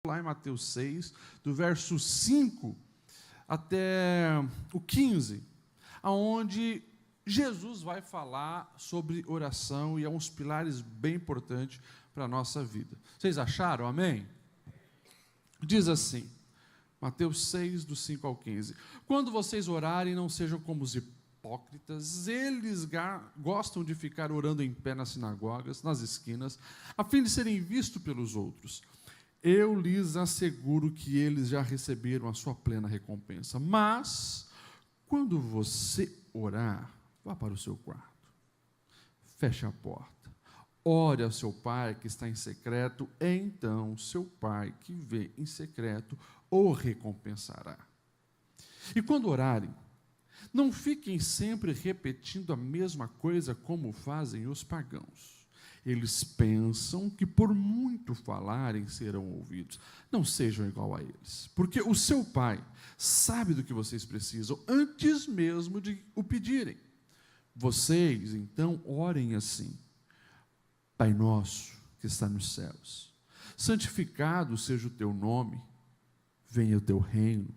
lá em Mateus 6, do verso 5 até o 15, aonde Jesus vai falar sobre oração e é uns pilares bem importantes para a nossa vida. Vocês acharam? Amém? Diz assim, Mateus 6, do 5 ao 15. Quando vocês orarem, não sejam como os hipócritas, eles gostam de ficar orando em pé nas sinagogas, nas esquinas, a fim de serem vistos pelos outros. Eu lhes asseguro que eles já receberam a sua plena recompensa. Mas, quando você orar, vá para o seu quarto, feche a porta, ore ao seu pai que está em secreto, então seu pai que vê em secreto o recompensará. E quando orarem, não fiquem sempre repetindo a mesma coisa como fazem os pagãos. Eles pensam que por muito falarem serão ouvidos. Não sejam igual a eles, porque o seu pai sabe do que vocês precisam antes mesmo de o pedirem. Vocês, então, orem assim: Pai nosso que está nos céus, santificado seja o teu nome, venha o teu reino,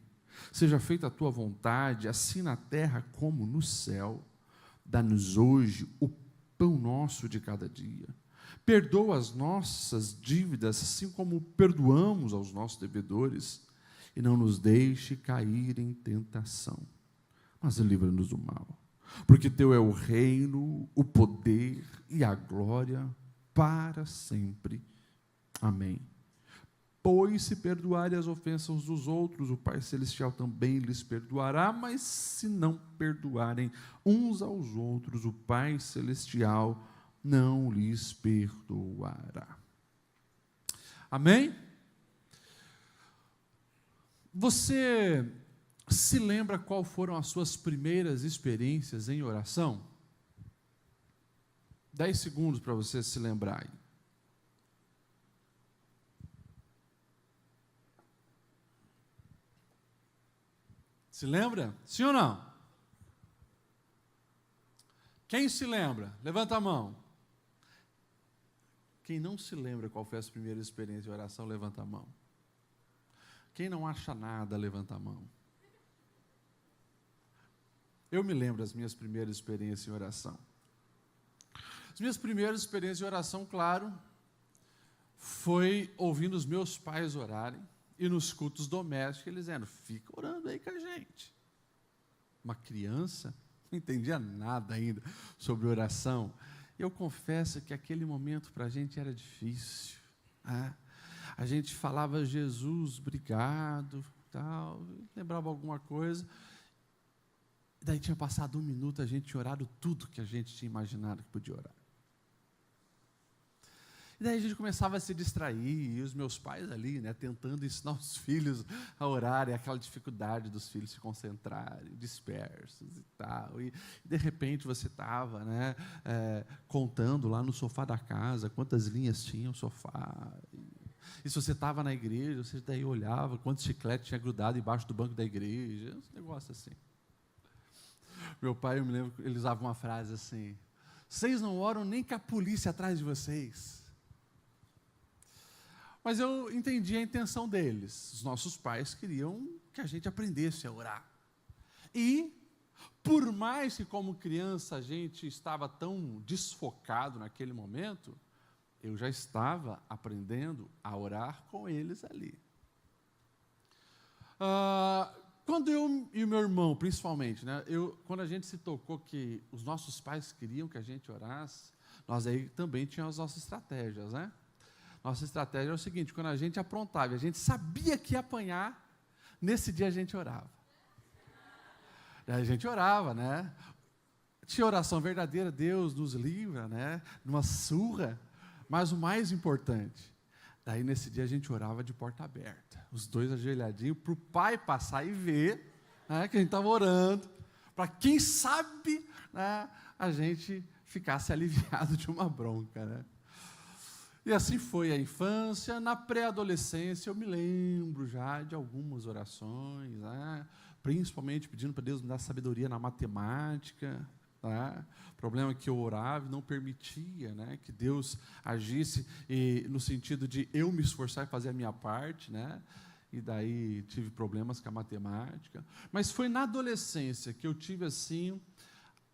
seja feita a tua vontade, assim na terra como no céu. Dá-nos hoje o pão nosso de cada dia. Perdoa as nossas dívidas, assim como perdoamos aos nossos devedores, e não nos deixe cair em tentação, mas livra-nos do mal. Porque teu é o reino, o poder e a glória para sempre. Amém. Pois se perdoarem as ofensas dos outros, o Pai Celestial também lhes perdoará, mas se não perdoarem uns aos outros, o Pai Celestial não lhes perdoará. Amém? Você se lembra qual foram as suas primeiras experiências em oração? 10 segundos para você se lembrar aí. Se lembra? Sim ou não? Quem se lembra? Levanta a mão. Quem não se lembra qual foi a sua primeira experiência de oração, levanta a mão. Quem não acha nada, levanta a mão. Eu me lembro das minhas primeiras experiências em oração. As minhas primeiras experiências de oração, claro, foi ouvindo os meus pais orarem, e nos cultos domésticos eles dizendo: fica orando aí com a gente. Uma criança não entendia nada ainda sobre oração. Eu confesso que aquele momento para a gente era difícil. A gente falava: Jesus, obrigado, tal, lembrava alguma coisa. Daí tinha passado 1 minuto, a gente tinha orado tudo que a gente tinha imaginado que podia orar. E daí a gente começava a se distrair, e os meus pais ali, né, tentando ensinar os filhos a orarem, aquela dificuldade dos filhos se concentrarem, dispersos e tal. E de repente você estava, né, contando lá no sofá da casa quantas linhas tinha o sofá. E se você estava na igreja, você daí olhava quantos chicletes tinha grudado embaixo do banco da igreja, um negócio assim. Meu pai, eu me lembro, ele usava uma frase assim: vocês não oram nem com a polícia atrás de vocês. Mas eu entendi a intenção deles. Os nossos pais queriam que a gente aprendesse a orar. E, por mais que como criança a gente estava tão desfocado naquele momento, eu já estava aprendendo a orar com eles ali. Quando eu e o meu irmão, principalmente, né, quando a gente se tocou que os nossos pais queriam que a gente orasse, nós aí também tínhamos as nossas estratégias, né? Nossa estratégia é o seguinte: quando a gente aprontava, a gente sabia que ia apanhar, nesse dia a gente orava. Daí a gente orava, né? Tinha oração verdadeira, Deus nos livra, né? Numa surra, mas o mais importante, daí nesse dia a gente orava de porta aberta, os dois ajoelhadinhos, para o pai passar e ver, né, que a gente estava orando, para quem sabe, né, a gente ficasse aliviado de uma bronca, né? E assim foi a infância. Na pré-adolescência eu me lembro já de algumas orações, né? Principalmente pedindo para Deus me dar sabedoria na matemática, tá? O problema é que eu orava e não permitia, né, que Deus agisse no sentido de eu me esforçar e fazer a minha parte, né? E daí tive problemas com a matemática. Mas foi na adolescência que eu tive, assim,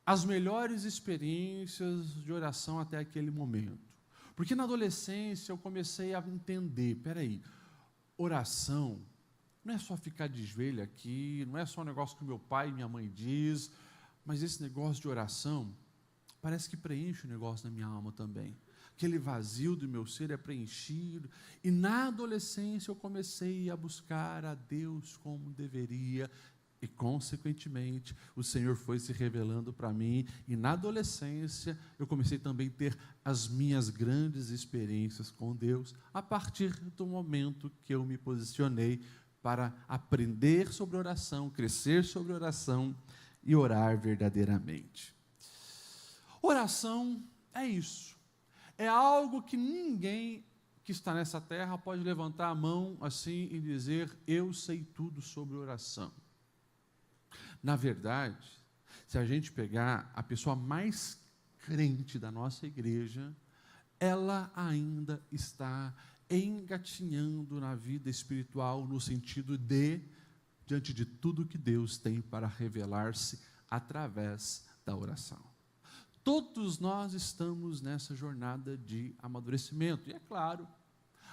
as melhores experiências de oração até aquele momento. Porque na adolescência eu comecei a entender, peraí, oração não é só ficar de joelho aqui, não é só um negócio que meu pai e minha mãe diz, mas esse negócio de oração parece que preenche o negócio da minha alma também. Aquele vazio do meu ser é preenchido. E na adolescência eu comecei a buscar a Deus como deveria. E, consequentemente, o Senhor foi se revelando para mim. E na adolescência eu comecei também a ter as minhas grandes experiências com Deus, a partir do momento que eu me posicionei para aprender sobre oração, crescer sobre oração e orar verdadeiramente. Oração é isso. É algo que ninguém que está nessa terra pode levantar a mão assim e dizer, eu sei tudo sobre oração. Na verdade, se a gente pegar a pessoa mais crente da nossa igreja, ela ainda está engatinhando na vida espiritual no sentido de, diante de tudo que Deus tem para revelar-se através da oração. Todos nós estamos nessa jornada de amadurecimento. E é claro,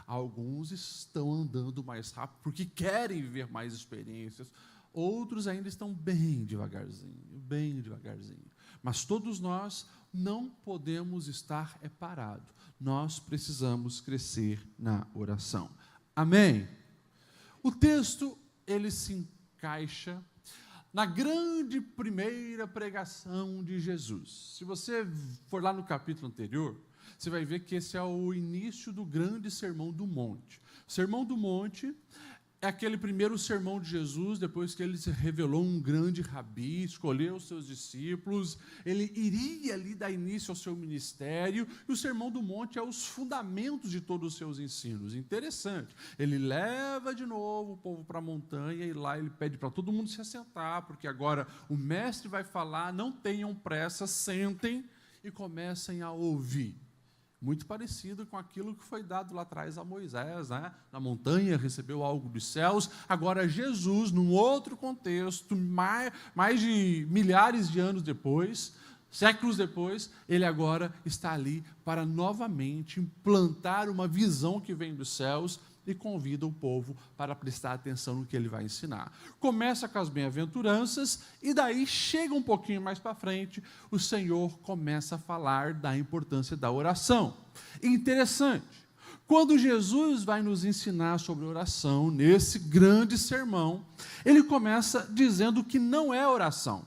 alguns estão andando mais rápido porque querem viver mais experiências. Outros ainda estão bem devagarzinho. Mas todos nós não podemos estar parados. Nós precisamos crescer na oração. Amém? O texto, ele se encaixa na grande primeira pregação de Jesus. Se você for lá no capítulo anterior, você vai ver que esse é o início do grande Sermão do Monte. O Sermão do Monte é aquele primeiro sermão de Jesus, depois que ele se revelou um grande rabi, escolheu os seus discípulos, ele iria ali dar início ao seu ministério, e o Sermão do Monte é os fundamentos de todos os seus ensinos. Interessante, ele leva de novo o povo para a montanha, e lá ele pede para todo mundo se assentar, porque agora o mestre vai falar, não tenham pressa, sentem e comecem a ouvir. Muito parecido com aquilo que foi dado lá atrás a Moisés, né? Na montanha recebeu algo dos céus. Agora Jesus, num outro contexto, mais de milhares de anos depois, séculos depois, ele agora está ali para novamente implantar uma visão que vem dos céus e convida o povo para prestar atenção no que ele vai ensinar. Começa com as bem-aventuranças e daí chega um pouquinho mais para frente, o Senhor começa a falar da importância da oração. Interessante, quando Jesus vai nos ensinar sobre oração, nesse grande sermão, ele começa dizendo que não é oração.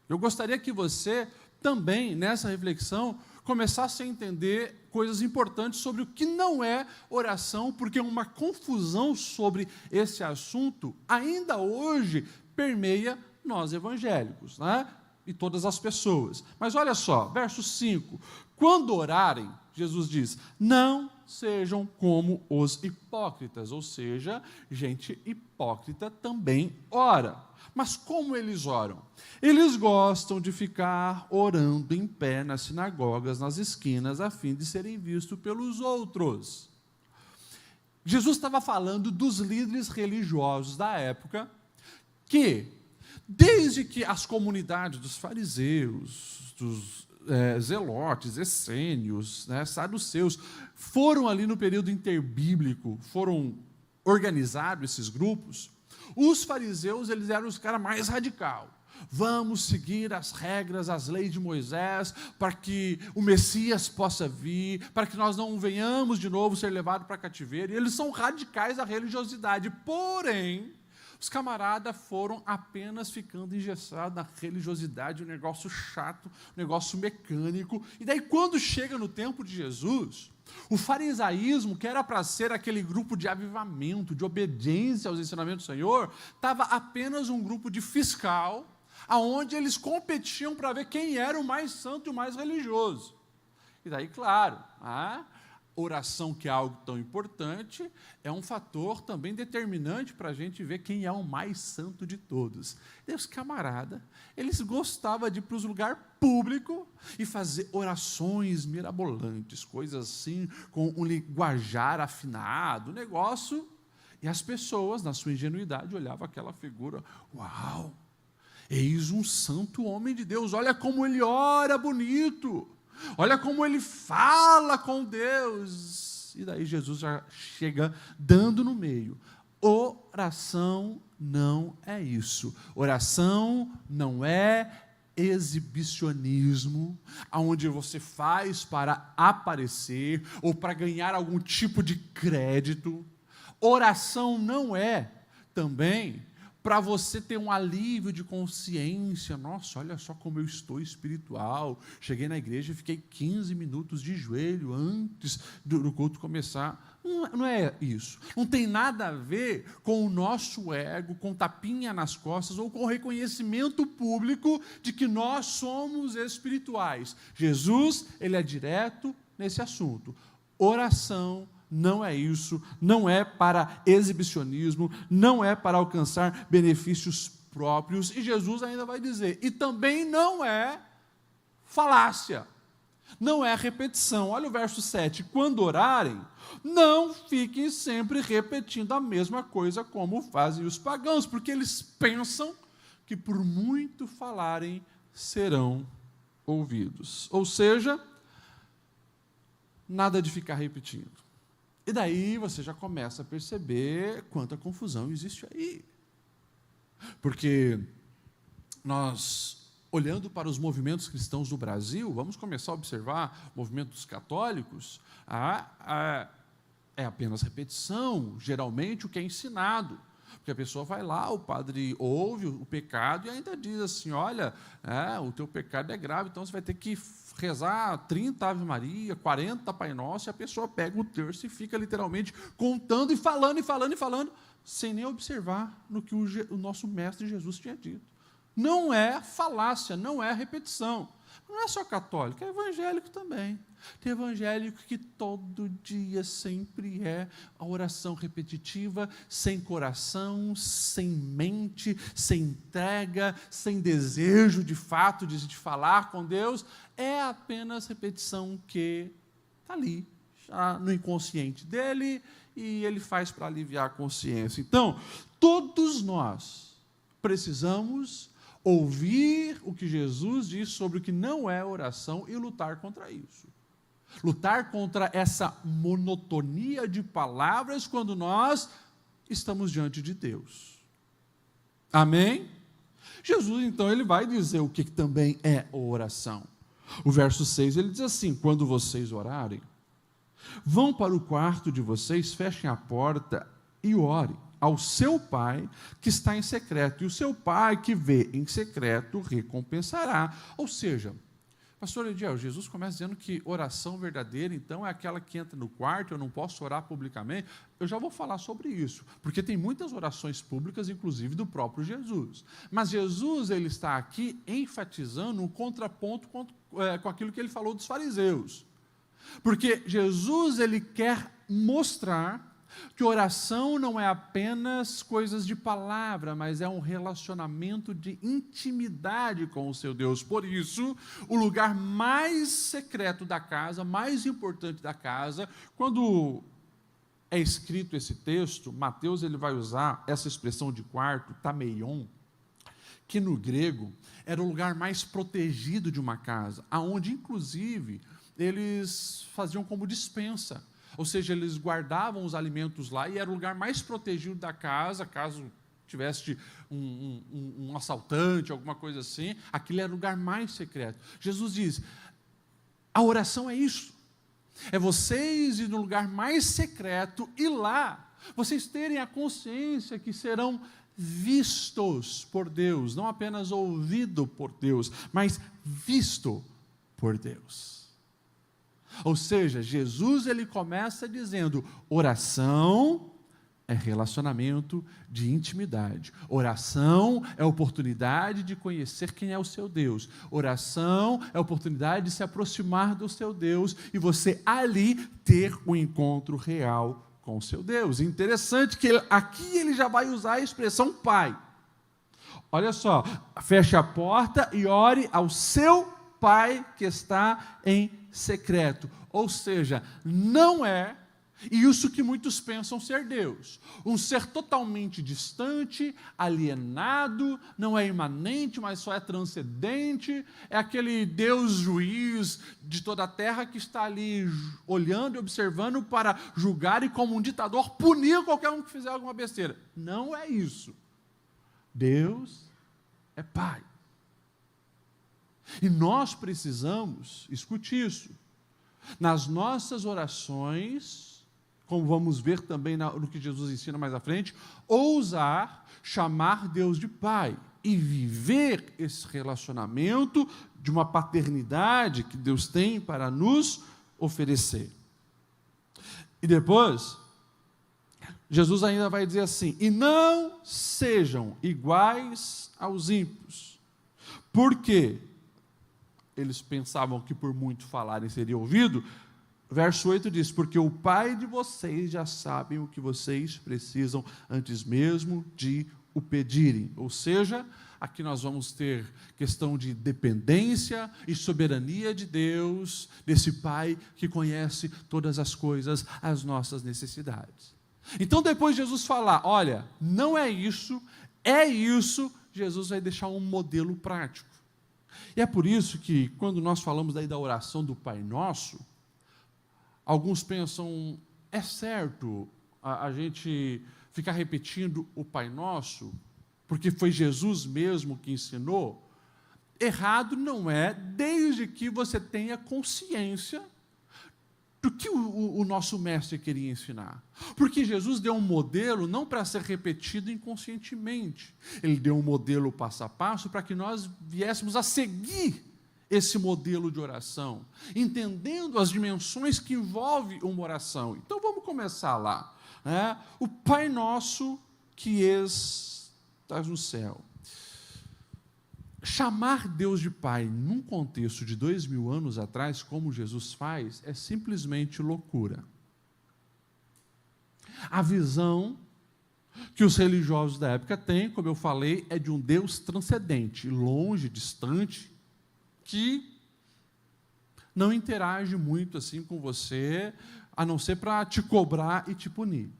Eu gostaria que você também, nessa reflexão, começasse a entender coisas importantes sobre o que não é oração, porque uma confusão sobre esse assunto ainda hoje permeia nós evangélicos, né? E todas as pessoas. Mas olha só, verso 5, quando orarem, Jesus diz, não sejam como os hipócritas, ou seja, gente hipócrita também ora. Mas como eles oram? Eles gostam de ficar orando em pé nas sinagogas, nas esquinas, a fim de serem vistos pelos outros. Jesus estava falando dos líderes religiosos da época, que, desde que as comunidades dos fariseus, dos zelotes, essênios, né, saduceus, foram ali no período interbíblico, foram organizados esses grupos, os fariseus, eles eram os caras mais radicais. Vamos seguir as regras, as leis de Moisés, para que o Messias possa vir, para que nós não venhamos de novo ser levados para cativeiro. E eles são radicais da religiosidade. Porém, os camaradas foram apenas ficando engessados na religiosidade, um negócio chato, um negócio mecânico. E daí, quando chega no tempo de Jesus, o farisaísmo, que era para ser aquele grupo de avivamento, de obediência aos ensinamentos do Senhor, estava apenas um grupo de fiscal, aonde eles competiam para ver quem era o mais santo e o mais religioso. E daí, claro, oração, que é algo tão importante, é um fator também determinante para a gente ver quem é o mais santo de todos. Deus, camarada, eles gostavam de ir para os lugares públicos e fazer orações mirabolantes, coisas assim, com um linguajar afinado, negócio, e as pessoas, na sua ingenuidade, olhavam aquela figura, uau, eis um santo homem de Deus, olha como ele ora bonito, olha como ele fala com Deus. E daí Jesus já chega dando no meio. Oração não é isso. Oração não é exibicionismo, onde você faz para aparecer ou para ganhar algum tipo de crédito. Oração não é também para você ter um alívio de consciência. Nossa, olha só como eu estou espiritual. Cheguei na igreja e fiquei 15 minutos de joelho antes do culto começar. Não é isso. Não tem nada a ver com o nosso ego, com tapinha nas costas ou com o reconhecimento público de que nós somos espirituais. Jesus, ele é direto nesse assunto. Oração não é isso, não é para exibicionismo, não é para alcançar benefícios próprios, e Jesus ainda vai dizer, e também não é falácia, não é repetição. Olha o verso 7, quando orarem, não fiquem sempre repetindo a mesma coisa como fazem os pagãos, porque eles pensam que por muito falarem serão ouvidos. Ou seja, nada de ficar repetindo. E daí você já começa a perceber quanta confusão existe aí. Porque nós, olhando para os movimentos cristãos do Brasil, vamos começar a observar movimentos católicos, é apenas repetição, geralmente o que é ensinado. Porque a pessoa vai lá, o padre ouve o pecado e ainda diz assim, olha, o teu pecado é grave, então você vai ter que rezar 30 Ave Maria, 40 Pai Nosso, e a pessoa pega o terço e fica literalmente contando e falando, sem nem observar no que o nosso mestre Jesus tinha dito. Não é falácia, não é repetição. Não é só católico, é evangélico também. Tem evangélico que todo dia sempre é a oração repetitiva, sem coração, sem mente, sem entrega, sem desejo de fato de falar com Deus. É apenas repetição que está ali, já no inconsciente dele, e ele faz para aliviar a consciência. Então, todos nós precisamos ouvir o que Jesus diz sobre o que não é oração e lutar contra isso. Lutar contra essa monotonia de palavras quando nós estamos diante de Deus. Amém? Jesus, então, ele vai dizer o que também é oração. O verso 6, ele diz assim, quando vocês orarem, vão para o quarto de vocês, fechem a porta e orem ao seu Pai que está em secreto, e o seu Pai que vê em secreto recompensará. Ou seja, pastor Ediel, Jesus começa dizendo que oração verdadeira, então, é aquela que entra no quarto, eu não posso orar publicamente. Eu já vou falar sobre isso, porque tem muitas orações públicas, inclusive do próprio Jesus. Mas Jesus, ele está aqui enfatizando um contraponto com aquilo que ele falou dos fariseus. Porque Jesus, ele quer mostrar que oração não é apenas coisas de palavra, mas é um relacionamento de intimidade com o seu Deus. Por isso, o lugar mais secreto da casa, mais importante da casa, quando é escrito esse texto, Mateus ele vai usar essa expressão de quarto, tameion, que no grego era o lugar mais protegido de uma casa, aonde inclusive eles faziam como despensa. Ou seja, eles guardavam os alimentos lá e era o lugar mais protegido da casa, caso tivesse um assaltante, alguma coisa assim, aquele era o lugar mais secreto. Jesus diz, a oração é isso, é vocês ir no lugar mais secreto e lá vocês terem a consciência que serão vistos por Deus, não apenas ouvido por Deus, mas visto por Deus. Ou seja, Jesus ele começa dizendo, oração é relacionamento de intimidade. Oração é oportunidade de conhecer quem é o seu Deus. Oração é oportunidade de se aproximar do seu Deus e você ali ter um encontro real com o seu Deus. Interessante que aqui ele já vai usar a expressão Pai. Olha só, feche a porta e ore ao seu Pai que está em secreto. Ou seja, não é isso que muitos pensam ser Deus. Um ser totalmente distante, alienado, não é imanente, mas só é transcendente. É aquele Deus juiz de toda a terra que está ali olhando e observando para julgar e, como um ditador, punir qualquer um que fizer alguma besteira. Não é isso. Deus é Pai. E nós precisamos, escute isso, nas nossas orações, como vamos ver também no que Jesus ensina mais à frente, ousar chamar Deus de Pai e viver esse relacionamento de uma paternidade que Deus tem para nos oferecer. E depois, Jesus ainda vai dizer assim: e não sejam iguais aos ímpios, porque eles pensavam que por muito falarem seria ouvido. Verso 8 diz: porque o Pai de vocês já sabe o que vocês precisam antes mesmo de o pedirem. Ou seja, aqui nós vamos ter questão de dependência e soberania de Deus, desse Pai que conhece todas as coisas, as nossas necessidades. Então, depois de Jesus falar, olha, não é isso, é isso, Jesus vai deixar um modelo prático. E é por isso que, quando nós falamos daí da oração do Pai Nosso, alguns pensam, é certo a gente ficar repetindo o Pai Nosso, porque foi Jesus mesmo que ensinou? Errado não é, desde que você tenha consciência do que o nosso mestre queria ensinar. Porque Jesus deu um modelo não para ser repetido inconscientemente. Ele deu um modelo passo a passo para que nós viéssemos a seguir esse modelo de oração, entendendo as dimensões que envolve uma oração. Então vamos começar lá, né? O Pai Nosso que estás no céu. Chamar Deus de Pai num contexto de 2000 anos atrás, como Jesus faz, é simplesmente loucura. A visão que os religiosos da época têm, como eu falei, é de um Deus transcendente, longe, distante, que não interage muito assim com você, a não ser para te cobrar e te punir.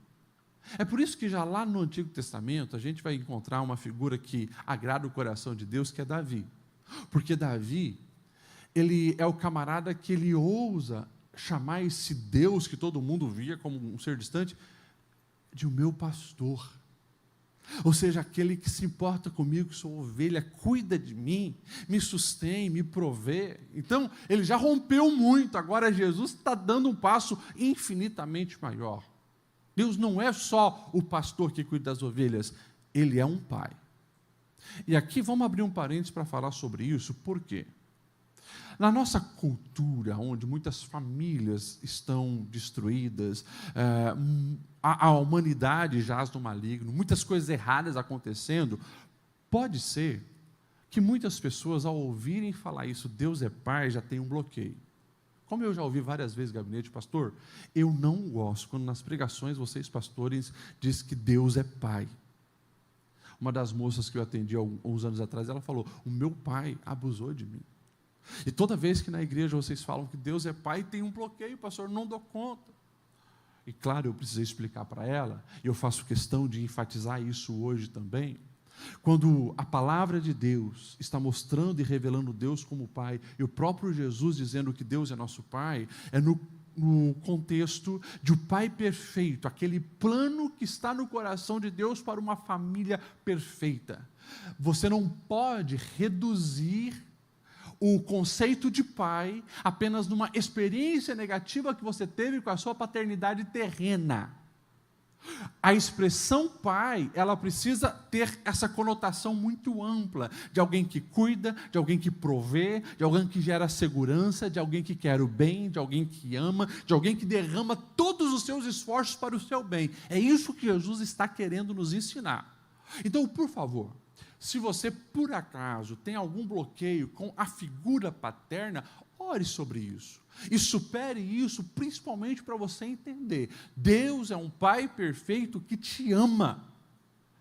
É por isso que já lá no Antigo Testamento a gente vai encontrar uma figura que agrada o coração de Deus, que é Davi. Porque Davi, ele é o camarada que ele ousa chamar esse Deus que todo mundo via como um ser distante, de o meu pastor. Ou seja, aquele que se importa comigo, sou ovelha, cuida de mim, me sustém, me provê. Então, ele já rompeu muito, agora Jesus está dando um passo infinitamente maior. Deus não é só o pastor que cuida das ovelhas, Ele é um pai. E aqui vamos abrir um parênteses para falar sobre isso, por quê? Na nossa cultura, onde muitas famílias estão destruídas, a humanidade jaz no maligno, muitas coisas erradas acontecendo, pode ser que muitas pessoas, ao ouvirem falar isso, Deus é pai, já tem um bloqueio. Como eu já ouvi várias vezes, gabinete, pastor, eu não gosto quando nas pregações vocês, pastores, dizem que Deus é pai. Uma das moças que eu atendi há uns anos atrás, ela falou, o meu pai abusou de mim. E toda vez que na igreja vocês falam que Deus é pai, tem um bloqueio, pastor, não dou conta. E claro, eu precisei explicar para ela, e eu faço questão de enfatizar isso hoje também. Quando a palavra de Deus está mostrando e revelando Deus como Pai, e o próprio Jesus dizendo que Deus é nosso Pai, é no contexto de um Pai perfeito, aquele plano que está no coração de Deus para uma família perfeita. Você não pode reduzir o conceito de pai apenas numa experiência negativa que você teve com a sua paternidade terrena. A expressão pai, ela precisa ter essa conotação muito ampla, de alguém que cuida, de alguém que provê, de alguém que gera segurança, de alguém que quer o bem, de alguém que ama, de alguém que derrama todos os seus esforços para o seu bem. É isso que Jesus está querendo nos ensinar. Então, por favor, se você, por acaso, tem algum bloqueio com a figura paterna, ore sobre isso. E supere isso, principalmente para você entender. Deus é um Pai perfeito que te ama,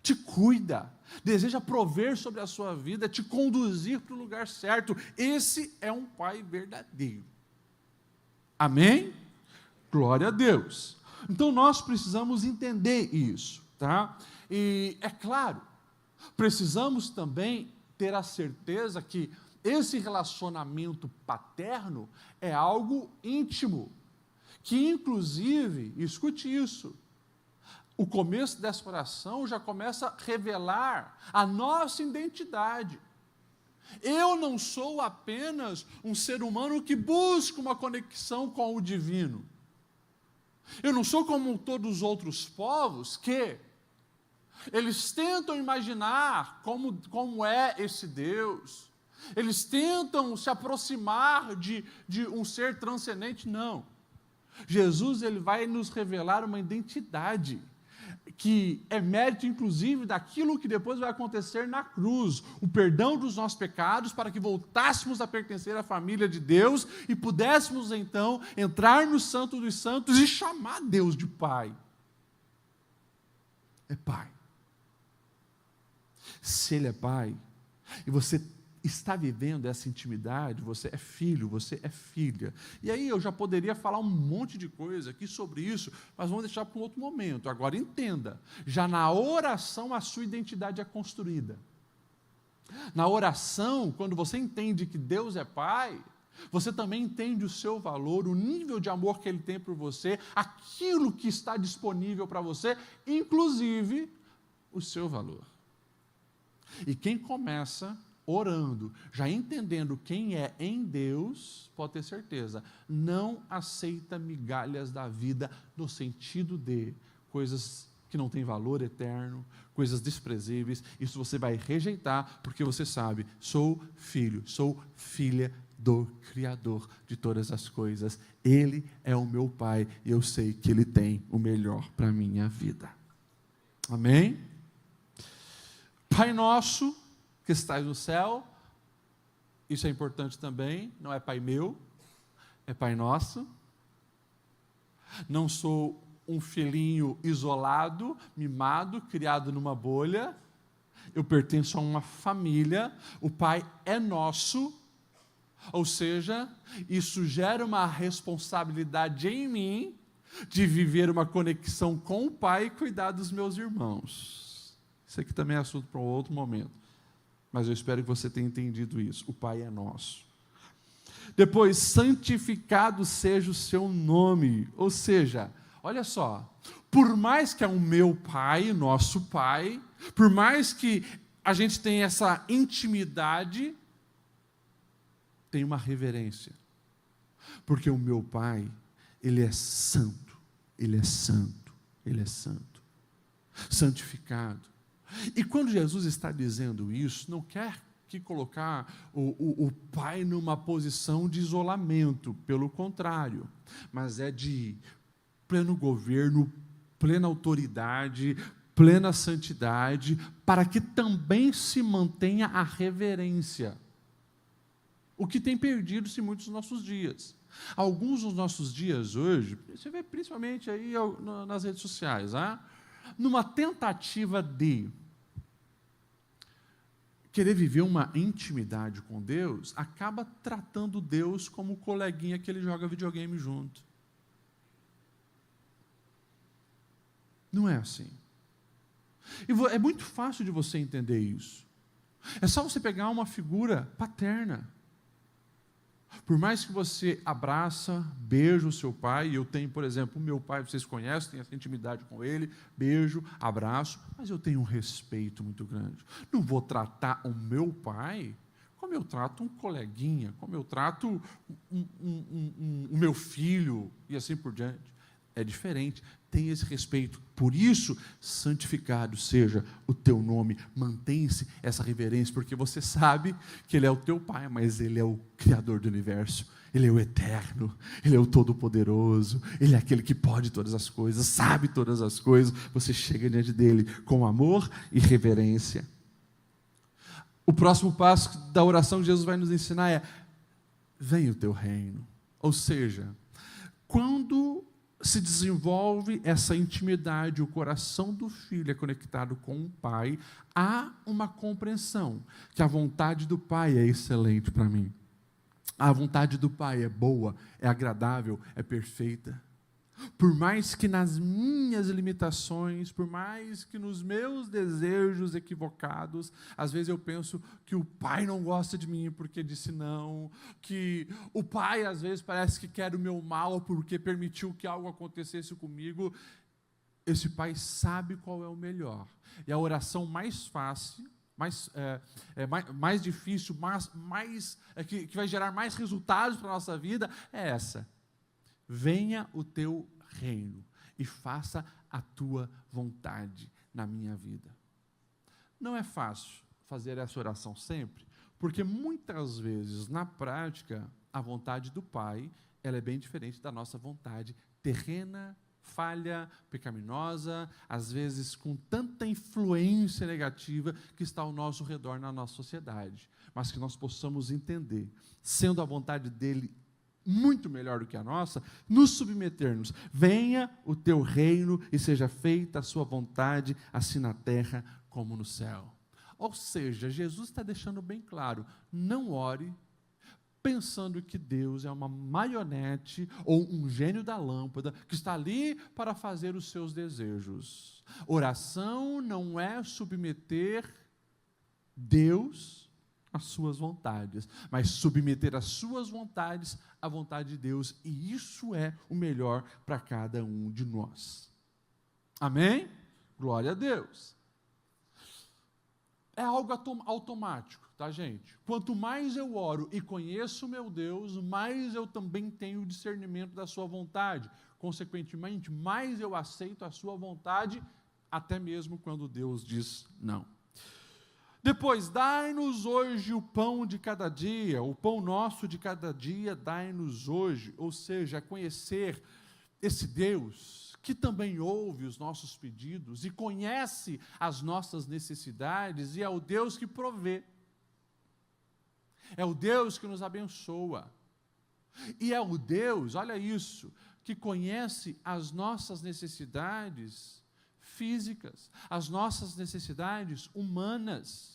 te cuida, deseja prover sobre a sua vida, te conduzir para o lugar certo. Esse é um Pai verdadeiro. Amém? Glória a Deus. Então nós precisamos entender isso, tá? E é claro, precisamos também ter a certeza que esse relacionamento paterno é algo íntimo, que inclusive, escute isso, o começo dessa oração já começa a revelar a nossa identidade. Eu não sou apenas um ser humano que busca uma conexão com o divino. Eu não sou como todos os outros povos que eles tentam imaginar como é esse Deus. Eles tentam se aproximar de um ser transcendente. Não. Jesus, ele vai nos revelar uma identidade que é mérito, inclusive, daquilo que depois vai acontecer na cruz, o perdão dos nossos pecados, para que voltássemos a pertencer à família de Deus e pudéssemos, então, entrar no Santo dos Santos e chamar Deus de Pai. É Pai. Se Ele é Pai, e você está vivendo essa intimidade, você é filho, você é filha. E aí eu já poderia falar um monte de coisa aqui sobre isso, mas vamos deixar para um outro momento. Agora entenda, já na oração a sua identidade é construída. Na oração, quando você entende que Deus é Pai, você também entende o seu valor, o nível de amor que Ele tem por você, aquilo que está disponível para você, inclusive o seu valor. E quem começa orando, já entendendo quem é em Deus, pode ter certeza, não aceita migalhas da vida no sentido de coisas que não têm valor eterno, coisas desprezíveis. Isso você vai rejeitar, porque você sabe, sou filho, sou filha do Criador de todas as coisas. Ele é o meu Pai e eu sei que Ele tem o melhor para a minha vida. Amém? Pai nosso que estais no céu, isso é importante também, não é Pai meu, é Pai nosso. Não sou um filhinho isolado, mimado, criado numa bolha, eu pertenço a uma família, o Pai é nosso, ou seja, isso gera uma responsabilidade em mim, de viver uma conexão com o Pai e cuidar dos meus irmãos. Isso aqui também é assunto para um outro momento. Mas eu espero que você tenha entendido isso. O Pai é nosso. Depois, santificado seja o seu nome. Ou seja, olha só, por mais que é o meu Pai, nosso Pai, por mais que a gente tenha essa intimidade, tem uma reverência. Porque o meu Pai, Ele é santo, Ele é santo, Ele é santo. Santificado. E quando Jesus está dizendo isso, não quer que colocar o Pai numa posição de isolamento, pelo contrário, mas é de pleno governo, plena autoridade, plena santidade, para que também se mantenha a reverência. O que tem perdido-se muitos dos nossos dias. Alguns dos nossos dias hoje, você vê principalmente aí nas redes sociais, numa tentativa de querer viver uma intimidade com Deus, acaba tratando Deus como o coleguinha que ele joga videogame junto. Não é assim. E é muito fácil de você entender isso. É só você pegar uma figura paterna. Por mais que você abraça, beija o seu pai, e eu tenho, por exemplo, o meu pai, vocês conhecem, tenho essa intimidade com ele, beijo, abraço, mas eu tenho um respeito muito grande. Não vou tratar o meu pai como eu trato um coleguinha, como eu trato o meu filho, e assim por diante. é diferente, tem esse respeito. Por isso, santificado seja o teu nome, mantém-se essa reverência, porque você sabe que Ele é o teu Pai, mas Ele é o Criador do universo, Ele é o eterno, Ele é o Todo-Poderoso, Ele é aquele que pode todas as coisas, sabe todas as coisas. Você chega diante dEle com amor e reverência. O próximo passo da oração que Jesus vai nos ensinar é: venha o teu reino. Ou seja, quando se desenvolve essa intimidade, o coração do filho é conectado com o pai, há uma compreensão que a vontade do pai é excelente para mim. A vontade do pai é boa, é agradável, é perfeita. Por mais que nas minhas limitações, por mais que nos meus desejos equivocados, às vezes eu penso que o pai não gosta de mim porque disse não, que o pai às vezes parece que quer o meu mal porque permitiu que algo acontecesse comigo. Esse pai sabe qual é o melhor. E a oração mais fácil, mais difícil, que vai gerar mais resultados para a nossa vida é essa: venha o teu reino e faça a tua vontade na minha vida. Não é fácil fazer essa oração sempre, porque muitas vezes, na prática, a vontade do Pai, ela é bem diferente da nossa vontade terrena, falha, pecaminosa, às vezes com tanta influência negativa que está ao nosso redor na nossa sociedade, mas que nós possamos entender, sendo a vontade dEle muito melhor do que a nossa, nos submetermos. Venha o teu reino e seja feita a sua vontade, assim na terra como no céu. Ou seja, Jesus está deixando bem claro: não ore pensando que Deus é uma marionete ou um gênio da lâmpada que está ali para fazer os seus desejos. Oração não é submeter Deus às suas vontades, mas submeter as suas vontades à vontade de Deus, e isso é o melhor para cada um de nós. Amém? Glória a Deus. É algo automático, tá, gente? Quanto mais eu oro e conheço o meu Deus, mais eu também tenho discernimento da sua vontade. Consequentemente, mais eu aceito a sua vontade, até mesmo quando Deus diz não. Depois, dai-nos hoje o pão de cada dia, o pão nosso de cada dia, dai-nos hoje. Ou seja, conhecer esse Deus que também ouve os nossos pedidos e conhece as nossas necessidades, e é o Deus que provê. É o Deus que nos abençoa. E é o Deus, olha isso, que conhece as nossas necessidades físicas, as nossas necessidades humanas.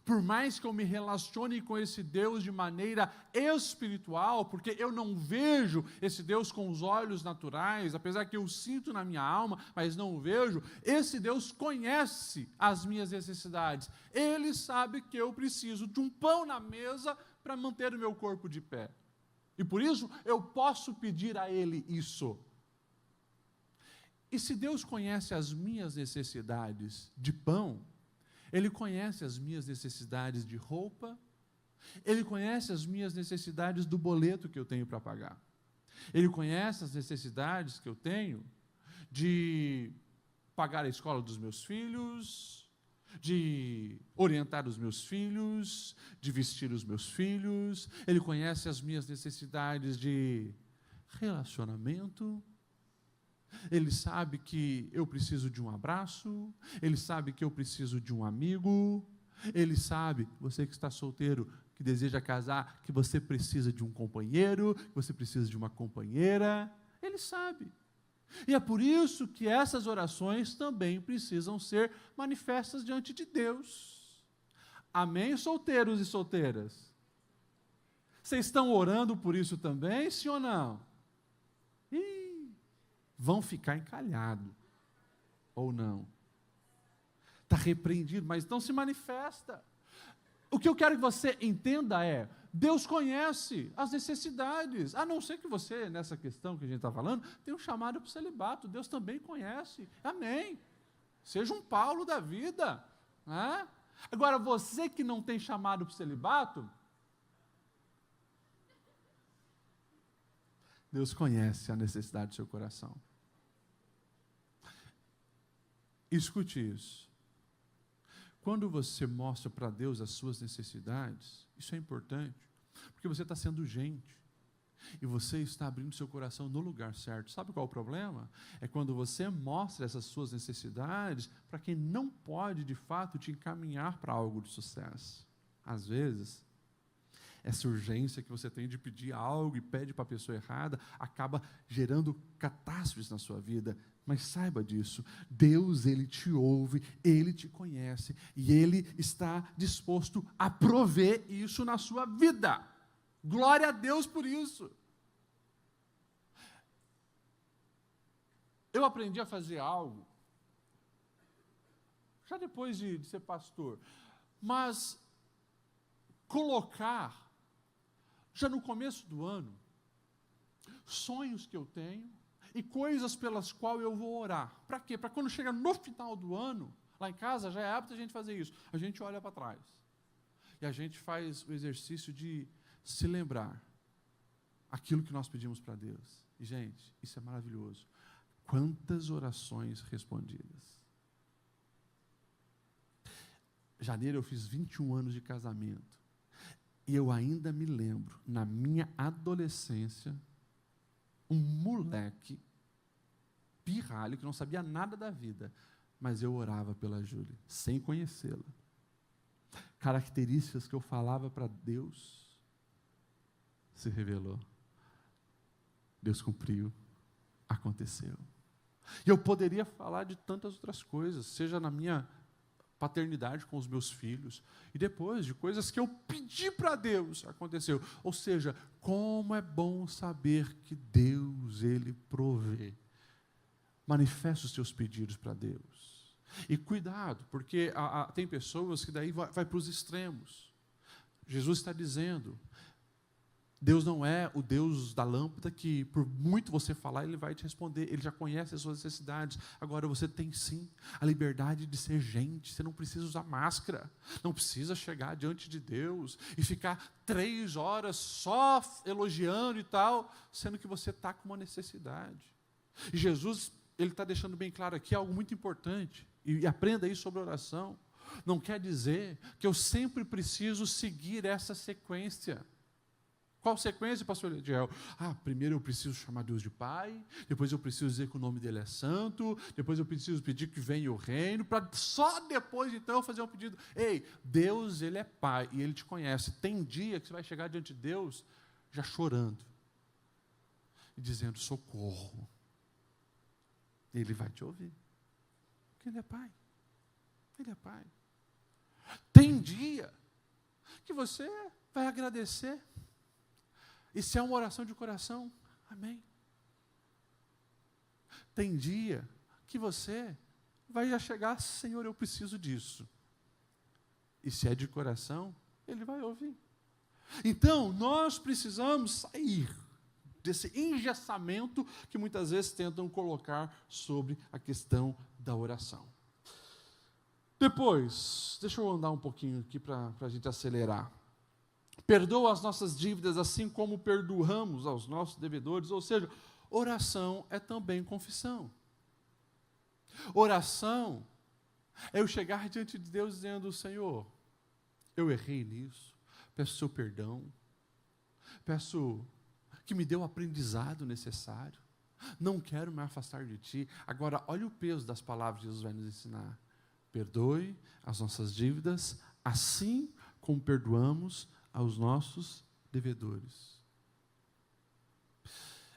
Por mais que eu me relacione com esse Deus de maneira espiritual, porque eu não vejo esse Deus com os olhos naturais, apesar que eu sinto na minha alma, mas não o vejo, esse Deus conhece as minhas necessidades. Ele sabe que eu preciso de um pão na mesa para manter o meu corpo de pé. E por isso eu posso pedir a Ele isso. E se Deus conhece as minhas necessidades de pão, Ele conhece as minhas necessidades de roupa, Ele conhece as minhas necessidades do boleto que eu tenho para pagar. Ele conhece as necessidades que eu tenho de pagar a escola dos meus filhos, de orientar os meus filhos, de vestir os meus filhos. Ele conhece as minhas necessidades de relacionamento. Ele sabe que eu preciso de um abraço, Ele sabe que eu preciso de um amigo, Ele sabe, você que está solteiro, que deseja casar, que você precisa de um companheiro, que você precisa de uma companheira. Ele sabe. E é por isso que essas orações também precisam ser manifestas diante de Deus. Amém, solteiros e solteiras? Vocês estão orando por isso também, sim ou não? Vão ficar encalhados, ou não? Está repreendido, mas então se manifesta. O que eu quero que você entenda é: Deus conhece as necessidades, a não ser que você, nessa questão que a gente está falando, tenha um chamado para o celibato. Deus também conhece, amém. Seja um Paulo da vida, né? Agora, você que não tem chamado para o celibato, Deus conhece a necessidade do seu coração. Escute isso. Quando você mostra para Deus as suas necessidades, isso é importante, porque você está sendo gente. E você está abrindo seu coração no lugar certo. Sabe qual é o problema? É quando você mostra essas suas necessidades para quem não pode, de fato, te encaminhar para algo de sucesso. Às vezes, essa urgência que você tem de pedir algo e pede para a pessoa errada, acaba gerando catástrofes na sua vida. Mas saiba disso, Deus, Ele te ouve, Ele te conhece, e Ele está disposto a prover isso na sua vida. Glória a Deus por isso. Eu aprendi a fazer algo, já depois de ser pastor, mas colocar, já no começo do ano, sonhos que eu tenho e coisas pelas quais eu vou orar. Para quê? Para quando chega no final do ano, lá em casa já é hábito a gente fazer isso. A gente olha para trás e a gente faz o exercício de se lembrar aquilo que nós pedimos para Deus. E, gente, isso é maravilhoso. Quantas orações respondidas. Em janeiro eu fiz 21 anos de casamento. E eu ainda me lembro, na minha adolescência, um moleque pirralho, que não sabia nada da vida, mas eu orava pela Júlia, sem conhecê-la. Características que eu falava para Deus, se revelou. Deus cumpriu, aconteceu. E eu poderia falar de tantas outras coisas, seja na minha paternidade com os meus filhos, e depois de coisas que eu pedi para Deus, aconteceu. Ou seja, como é bom saber que Deus, Ele provê. Manifesta os teus pedidos para Deus. E cuidado, porque tem pessoas que daí vai para os extremos. Jesus está dizendo, Deus não é o Deus da lâmpada que, por muito você falar, Ele vai te responder. Ele já conhece as suas necessidades. Agora, você tem sim a liberdade de ser gente. Você não precisa usar máscara. Não precisa chegar diante de Deus e ficar 3 horas só elogiando e tal, sendo que você está com uma necessidade. E Jesus, Ele está deixando bem claro aqui algo muito importante. E aprenda isso sobre oração. Não quer dizer que eu sempre preciso seguir essa sequência. Qual sequência, pastor Ediel? Primeiro eu preciso chamar Deus de Pai, depois eu preciso dizer que o nome dele é santo, depois eu preciso pedir que venha o reino, para só depois então fazer um pedido. Ei, Deus, Ele é Pai e Ele te conhece. Tem dia que você vai chegar diante de Deus já chorando e dizendo socorro. Ele vai te ouvir, porque Ele é Pai. Ele é Pai. Tem dia que você vai agradecer. E se é uma oração de coração, amém. Tem dia que você vai já chegar, Senhor, eu preciso disso. E se é de coração, Ele vai ouvir. Então, nós precisamos sair desse engessamento que muitas vezes tentam colocar sobre a questão da oração. Depois, deixa eu andar um pouquinho aqui para a gente acelerar. Perdoa as nossas dívidas assim como perdoamos aos nossos devedores. Ou seja, oração é também confissão. Oração é eu chegar diante de Deus dizendo, Senhor, eu errei nisso, peço seu perdão, peço que me dê o aprendizado necessário, não quero me afastar de Ti. Agora, olha o peso das palavras que Jesus vai nos ensinar. Perdoe as nossas dívidas assim como perdoamos aos nossos devedores.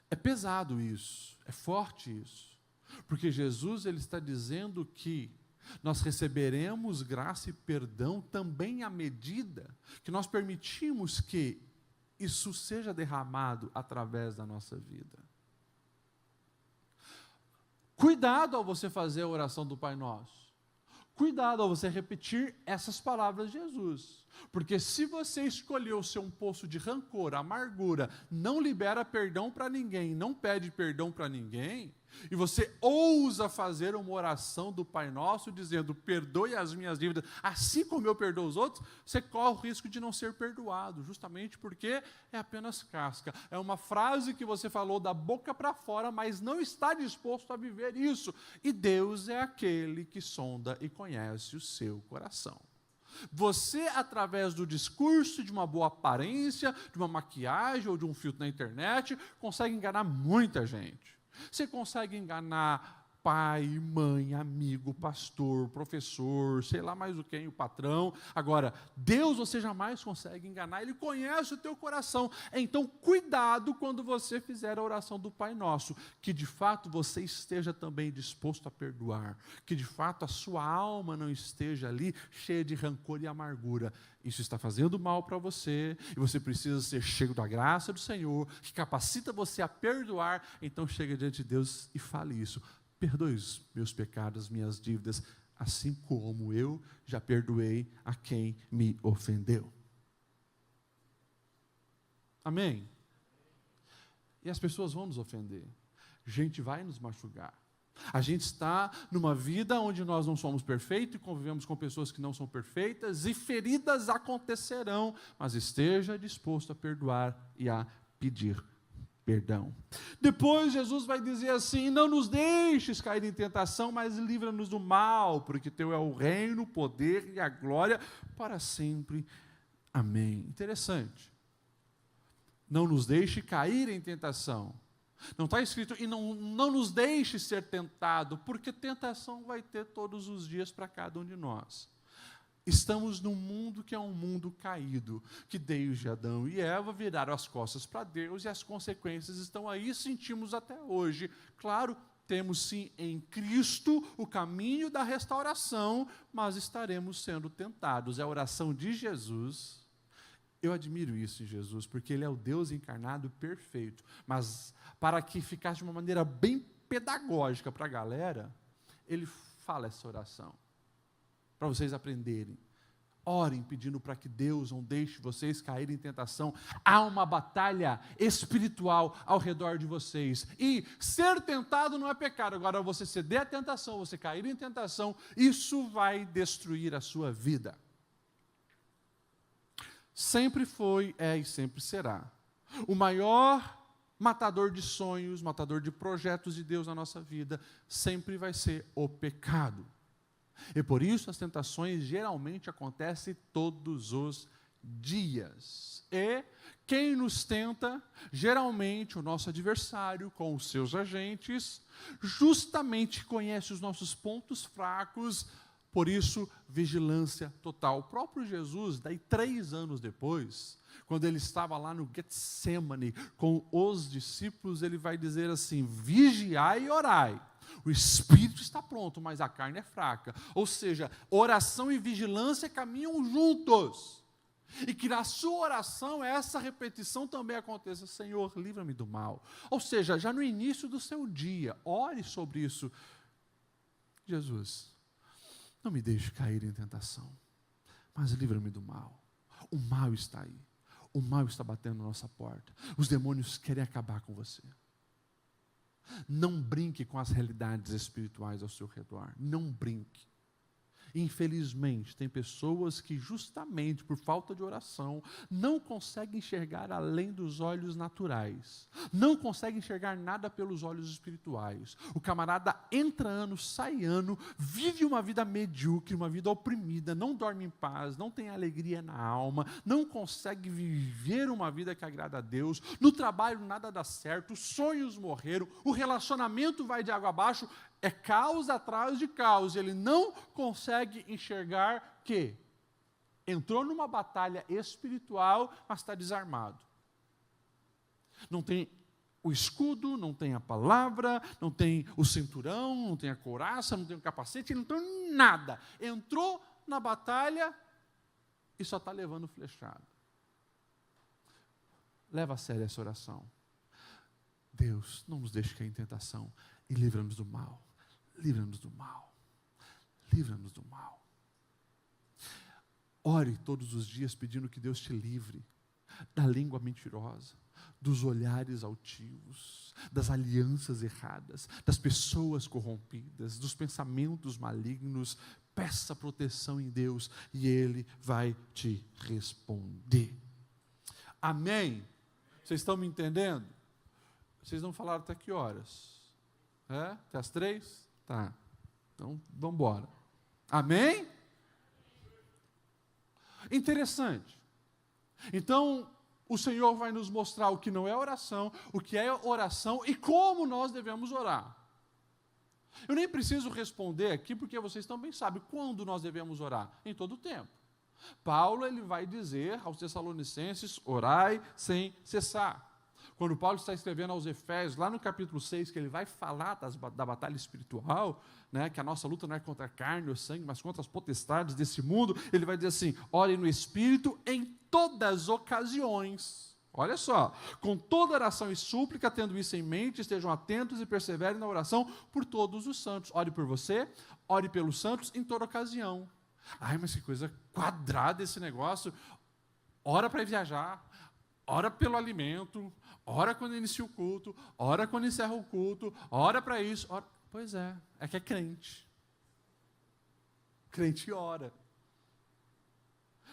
É pesado isso, é forte isso, porque Jesus ele está dizendo que nós receberemos graça e perdão também à medida que nós permitimos que isso seja derramado através da nossa vida. Cuidado ao você fazer a oração do Pai Nosso. Cuidado ao você repetir essas palavras de Jesus. Porque se você escolheu ser um poço de rancor, amargura, não libera perdão para ninguém, não pede perdão para ninguém, e você ousa fazer uma oração do Pai Nosso, dizendo, perdoe as minhas dívidas, assim como eu perdoo os outros, você corre o risco de não ser perdoado, justamente porque é apenas casca. É uma frase que você falou da boca para fora, mas não está disposto a viver isso. E Deus é aquele que sonda e conhece o seu coração. Você, através do discurso, de uma boa aparência, de uma maquiagem ou de um filtro na internet, consegue enganar muita gente. Você consegue enganar pai, mãe, amigo, pastor, professor, sei lá mais o que, o patrão. Agora, Deus você jamais consegue enganar, Ele conhece o teu coração. Então, cuidado quando você fizer a oração do Pai Nosso, que de fato você esteja também disposto a perdoar, que de fato a sua alma não esteja ali cheia de rancor e amargura. Isso está fazendo mal para você, e você precisa ser cheio da graça do Senhor, que capacita você a perdoar. Então, chega diante de Deus e fale isso. Perdoe os meus pecados, minhas dívidas, assim como eu já perdoei a quem me ofendeu. Amém? E as pessoas vão nos ofender. Gente vai nos machucar. A gente está numa vida onde nós não somos perfeitos e convivemos com pessoas que não são perfeitas e feridas acontecerão, mas esteja disposto a perdoar e a pedir perdão. Depois Jesus vai dizer assim, não nos deixes cair em tentação, mas livra-nos do mal, porque teu é o reino, o poder e a glória para sempre. Amém. Interessante. Não nos deixe cair em tentação. Não está escrito, e não nos deixe ser tentado, porque tentação vai ter todos os dias para cada um de nós. Estamos num mundo que é um mundo caído, que desde Adão e Eva viraram as costas para Deus e as consequências estão aí, sentimos até hoje. Claro, temos sim em Cristo o caminho da restauração, mas estaremos sendo tentados. É a oração de Jesus. Eu admiro isso em Jesus, porque Ele é o Deus encarnado perfeito. Mas para que ficasse de uma maneira bem pedagógica para a galera, Ele fala essa oração. Para vocês aprenderem. Orem pedindo para que Deus não deixe vocês caírem em tentação. Há uma batalha espiritual ao redor de vocês. E ser tentado não é pecado. Agora, você ceder à tentação, você cair em tentação, isso vai destruir a sua vida. Sempre foi, é e sempre será. O maior matador de sonhos, matador de projetos de Deus na nossa vida, sempre vai ser o pecado. E por isso as tentações geralmente acontecem todos os dias. E quem nos tenta, geralmente o nosso adversário com os seus agentes, justamente conhece os nossos pontos fracos, por isso vigilância total. O próprio Jesus, daí 3 anos depois, quando ele estava lá no Getsemane com os discípulos, ele vai dizer assim, vigiai e orai. O espírito está pronto, mas a carne é fraca. Ou seja, oração e vigilância caminham juntos. E que na sua oração essa repetição também aconteça. Senhor, livra-me do mal. Ou seja, já no início do seu dia, ore sobre isso. Jesus, não me deixe cair em tentação, mas livra-me do mal. O mal está aí. O mal está batendo na nossa porta. Os demônios querem acabar com você. Não brinque com as realidades espirituais ao seu redor. Não brinque. Infelizmente, tem pessoas que justamente por falta de oração não conseguem enxergar além dos olhos naturais. Não conseguem enxergar nada pelos olhos espirituais. O camarada entra ano, sai ano, vive uma vida medíocre, uma vida oprimida, não dorme em paz, não tem alegria na alma, não consegue viver uma vida que agrada a Deus. No trabalho nada dá certo, os sonhos morreram, o relacionamento vai de água abaixo. É caos atrás de caos. Ele não consegue enxergar que entrou numa batalha espiritual, mas está desarmado. Não tem o escudo, não tem a palavra, não tem o cinturão, não tem a couraça, não tem o capacete, não tem nada. Entrou na batalha e só está levando flechada. Leva a sério essa oração. Deus, não nos deixe cair em tentação e livra-nos do mal. Livra-nos do mal. Livra-nos do mal. Ore todos os dias pedindo que Deus te livre da língua mentirosa, dos olhares altivos, das alianças erradas, das pessoas corrompidas, dos pensamentos malignos. Peça proteção em Deus e Ele vai te responder. Amém? Vocês estão me entendendo? Vocês não falaram até que horas? Até as 3? Tá. Então, vamos embora. Amém? Interessante. Então, o Senhor vai nos mostrar o que não é oração, o que é oração e como nós devemos orar. Eu nem preciso responder aqui, porque vocês também sabem quando nós devemos orar. Em todo o tempo. Paulo, ele vai dizer aos Tessalonicenses, orai sem cessar. Quando Paulo está escrevendo aos Efésios, lá no capítulo 6, que ele vai falar da batalha espiritual, né, que a nossa luta não é contra a carne ou sangue, mas contra as potestades desse mundo, ele vai dizer assim, orem no Espírito em todas as ocasiões. Olha só, com toda oração e súplica, tendo isso em mente, estejam atentos e perseverem na oração por todos os santos. Ore por você, ore pelos santos em toda ocasião. Ai, mas que coisa quadrada esse negócio. Ora para viajar, ora pelo alimento, ora quando inicia o culto, ora quando encerra o culto, ora para isso. Ora... Pois é que é crente. Crente ora.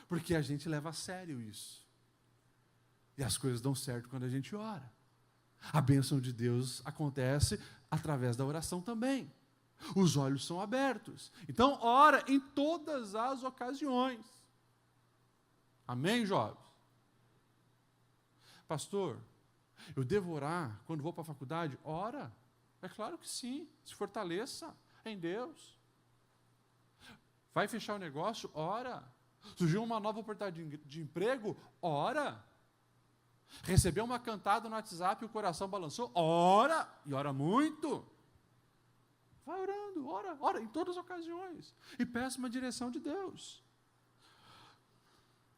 Porque a gente leva a sério isso. E as coisas dão certo quando a gente ora. A bênção de Deus acontece através da oração também. Os olhos são abertos. Então, ora em todas as ocasiões. Amém, jovens? Pastor, eu devo orar quando vou para a faculdade? Ora. É claro que sim. Se fortaleça em Deus. Vai fechar o negócio? Ora. Surgiu uma nova oportunidade de emprego? Ora. Recebeu uma cantada no WhatsApp e o coração balançou? Ora. E ora muito. Vai orando, ora em todas as ocasiões. E peça uma direção de Deus.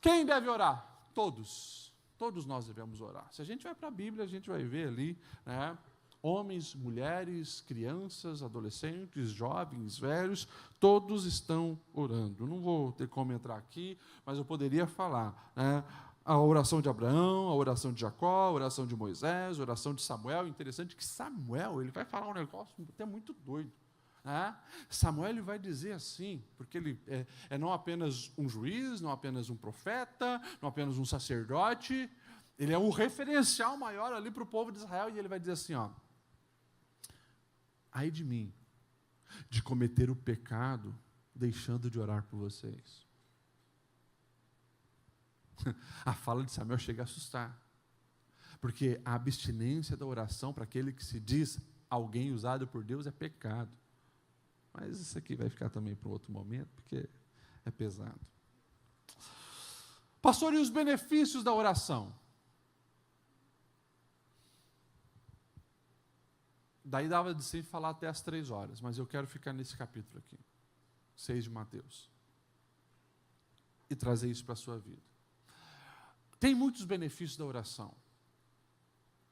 Quem deve orar? Todos. Todos nós devemos orar. Se a gente vai para a Bíblia, a gente vai ver ali, né, homens, mulheres, crianças, adolescentes, jovens, velhos, todos estão orando. Não vou ter como entrar aqui, mas eu poderia falar, né, a oração de Abraão, a oração de Jacó, a oração de Moisés, a oração de Samuel. Interessante que Samuel, ele vai falar um negócio até muito doido. Né? Samuel, ele vai dizer assim, porque ele é não apenas um juiz, não apenas um profeta, não apenas um sacerdote, ele é um referencial maior ali para o povo de Israel, e ele vai dizer assim, ó, ai de mim, de cometer o pecado, deixando de orar por vocês. A fala de Samuel chega a assustar, porque a abstinência da oração para aquele que se diz alguém usado por Deus é pecado. Mas isso aqui vai ficar também para um outro momento, porque é pesado. Pastor, e os benefícios da oração? Daí dava de sempre falar até as 3 horas, mas eu quero ficar nesse capítulo aqui, 6 de Mateus, e trazer isso para a sua vida. Tem muitos benefícios da oração.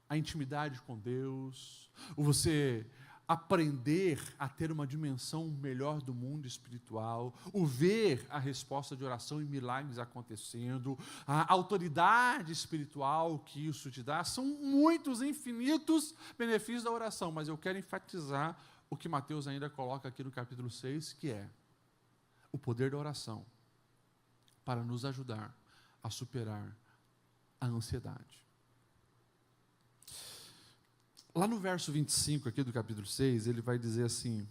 A intimidade com Deus, o você aprender a ter uma dimensão melhor do mundo espiritual, o ver a resposta de oração e milagres acontecendo, a autoridade espiritual que isso te dá, são muitos, infinitos benefícios da oração, mas eu quero enfatizar o que Mateus ainda coloca aqui no capítulo 6, que é o poder da oração para nos ajudar a superar a ansiedade. Lá no verso 25 aqui do capítulo 6, ele vai dizer assim,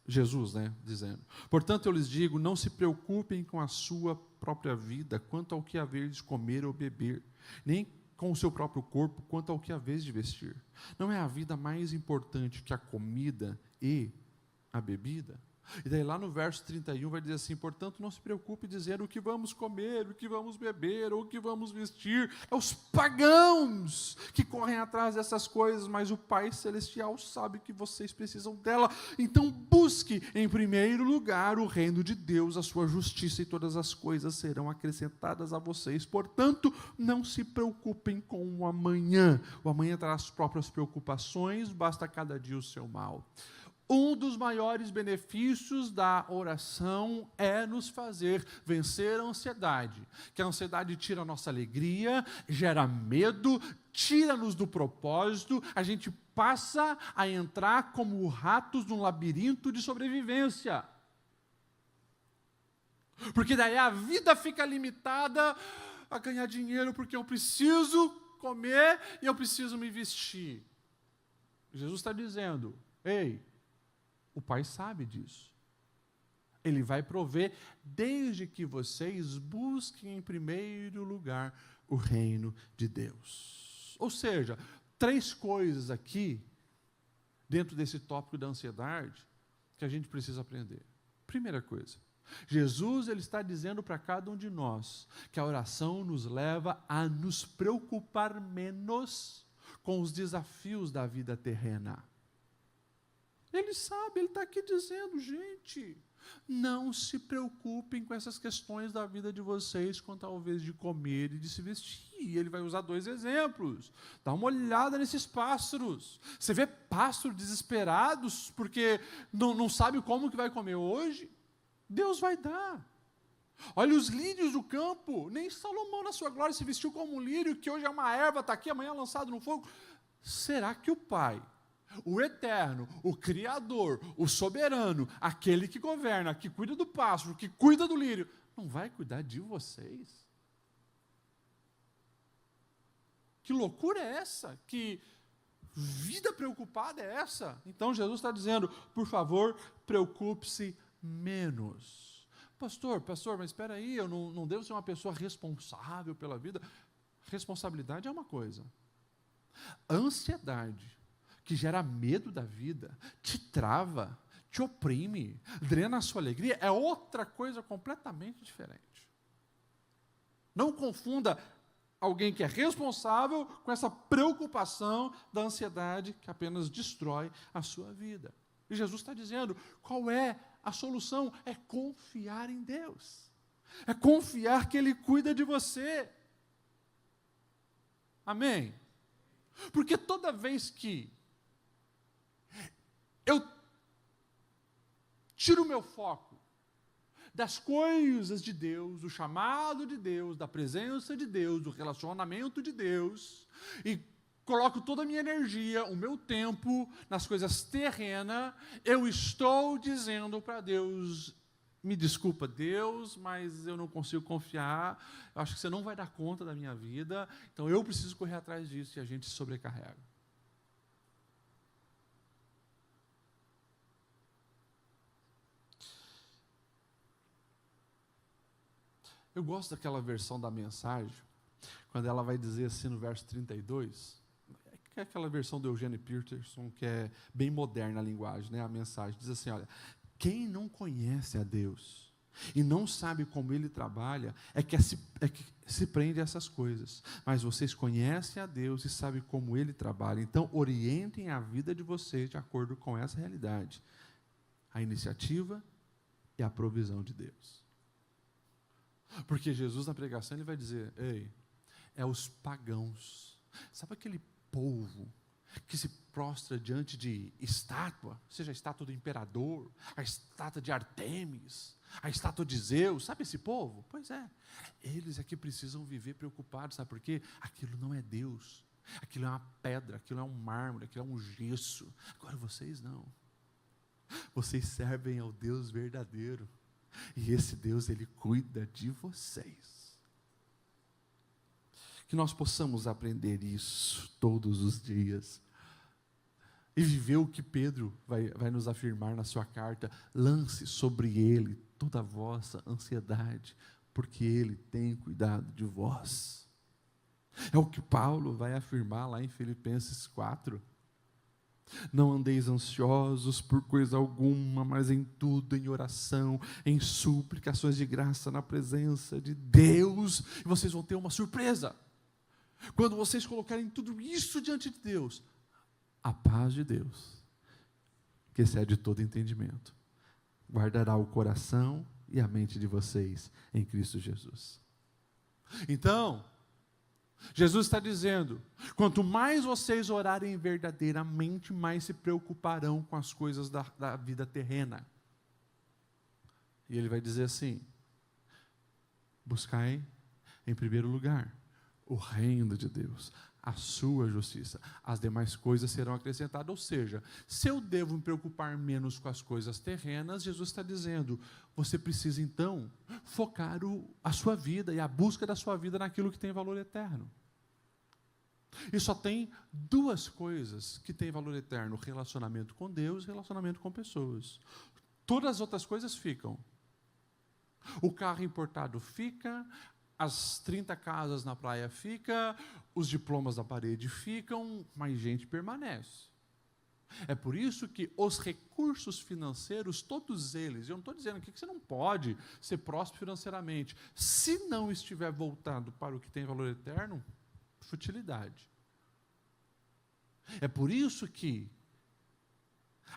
Jesus, né, dizendo, portanto eu lhes digo, não se preocupem com a sua própria vida, quanto ao que haver de comer ou beber, nem com o seu próprio corpo, quanto ao que haver de vestir. Não é a vida mais importante que a comida e a bebida? E daí lá no verso 31 vai dizer assim, portanto não se preocupe dizendo o que vamos comer, o que vamos beber, ou o que vamos vestir. É os pagãos que correm atrás dessas coisas, mas o Pai Celestial sabe que vocês precisam dela. Então busque em primeiro lugar o reino de Deus, a sua justiça, e todas as coisas serão acrescentadas a vocês. Portanto, não se preocupem com o amanhã. O amanhã terá as próprias preocupações, basta cada dia o seu mal. Um dos maiores benefícios da oração é nos fazer vencer a ansiedade. Que a ansiedade tira a nossa alegria, gera medo, tira-nos do propósito, a gente passa a entrar como ratos num labirinto de sobrevivência. Porque daí a vida fica limitada a ganhar dinheiro, porque eu preciso comer e eu preciso me vestir. Jesus está dizendo, ei, o Pai sabe disso. Ele vai prover desde que vocês busquem em primeiro lugar o reino de Deus. Ou seja, 3 coisas aqui, dentro desse tópico da ansiedade, que a gente precisa aprender. Primeira coisa, Jesus ele está dizendo para cada um de nós que a oração nos leva a nos preocupar menos com os desafios da vida terrena. Ele sabe, ele está aqui dizendo, gente, não se preocupem com essas questões da vida de vocês, quanto talvez de comer e de se vestir. Ele vai usar 2 exemplos. Dá uma olhada nesses pássaros. Você vê pássaros desesperados porque não sabe como que vai comer hoje? Deus vai dar. Olha os lírios do campo. Nem Salomão na sua glória se vestiu como um lírio, que hoje é uma erva, está aqui, amanhã é lançado no fogo. Será que o Pai, o eterno, o criador, o soberano, aquele que governa, que cuida do pássaro, que cuida do lírio, não vai cuidar de vocês? Que loucura é essa? Que vida preocupada é essa? Então Jesus está dizendo, por favor, preocupe-se menos. Pastor, mas espera aí, eu não devo ser uma pessoa responsável pela vida? Responsabilidade é uma coisa. Ansiedade, que gera medo da vida, te trava, te oprime, drena a sua alegria, é outra coisa completamente diferente. Não confunda alguém que é responsável com essa preocupação da ansiedade que apenas destrói a sua vida. E Jesus está dizendo, qual é a solução? É confiar em Deus. É confiar que Ele cuida de você. Amém? Porque toda vez que eu tiro o meu foco das coisas de Deus, do chamado de Deus, da presença de Deus, do relacionamento de Deus, e coloco toda a minha energia, o meu tempo nas coisas terrenas, eu estou dizendo para Deus, me desculpa Deus, mas eu não consigo confiar, eu acho que você não vai dar conta da minha vida, então eu preciso correr atrás disso, e a gente se sobrecarrega. Eu gosto daquela versão da mensagem, quando ela vai dizer assim no verso 32, que é aquela versão do Eugene Peterson, que é bem moderna a linguagem, né? A mensagem diz assim, olha, quem não conhece a Deus e não sabe como Ele trabalha, é que se prende a essas coisas, mas vocês conhecem a Deus e sabem como Ele trabalha, então orientem a vida de vocês de acordo com essa realidade, a iniciativa e a provisão de Deus. Porque Jesus na pregação ele vai dizer, ei, é os pagãos, sabe aquele povo que se prostra diante de estátua, seja a estátua do imperador, a estátua de Artemis, a estátua de Zeus, sabe esse povo? Pois é, eles é que precisam viver preocupados, sabe por quê? Aquilo não é Deus, aquilo é uma pedra, aquilo é um mármore, aquilo é um gesso, agora vocês não, vocês servem ao Deus verdadeiro, e esse Deus, Ele cuida de vocês. Que nós possamos aprender isso todos os dias. E viver o que Pedro vai nos afirmar na sua carta. Lance sobre Ele toda a vossa ansiedade, porque Ele tem cuidado de vós. É o que Paulo vai afirmar lá em Filipenses 4. Não andeis ansiosos por coisa alguma, mas em tudo, em oração, em suplicações de graça na presença de Deus. E vocês vão ter uma surpresa. Quando vocês colocarem tudo isso diante de Deus, a paz de Deus, que excede todo entendimento, guardará o coração e a mente de vocês em Cristo Jesus. Então, Jesus está dizendo, quanto mais vocês orarem verdadeiramente, mais se preocuparão com as coisas da vida terrena. E ele vai dizer assim, buscai em primeiro lugar o reino de Deus, a sua justiça, as demais coisas serão acrescentadas. Ou seja, se eu devo me preocupar menos com as coisas terrenas, Jesus está dizendo, você precisa então focar a sua vida e a busca da sua vida naquilo que tem valor eterno. E só tem duas coisas que têm valor eterno, relacionamento com Deus e relacionamento com pessoas. Todas as outras coisas ficam. O carro importado fica, as 30 casas na praia ficam, os diplomas na parede ficam, mas gente permanece. É por isso que os recursos financeiros, todos eles, eu não estou dizendo aqui que você não pode ser próspero financeiramente, se não estiver voltado para o que tem valor eterno, futilidade. É por isso que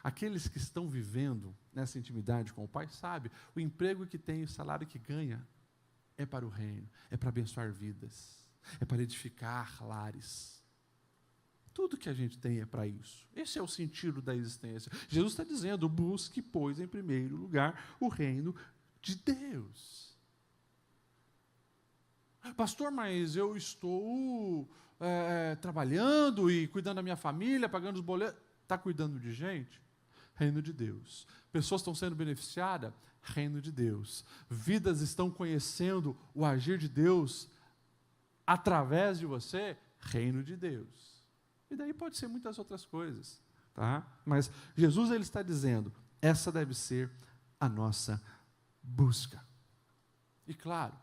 aqueles que estão vivendo nessa intimidade com o Pai sabem, o emprego que tem, o salário que ganha, é para o reino, é para abençoar vidas, é para edificar lares. Tudo que a gente tem é para isso. Esse é o sentido da existência. Jesus está dizendo, busque, pois, em primeiro lugar, o reino de Deus. Pastor, mas eu estou trabalhando e cuidando da minha família, pagando os boletos. Está cuidando de gente? Reino de Deus. Pessoas estão sendo beneficiadas? Reino de Deus. Vidas estão conhecendo o agir de Deus através de você? Reino de Deus. E daí pode ser muitas outras coisas, tá? Mas Jesus ele está dizendo, essa deve ser a nossa busca. E claro,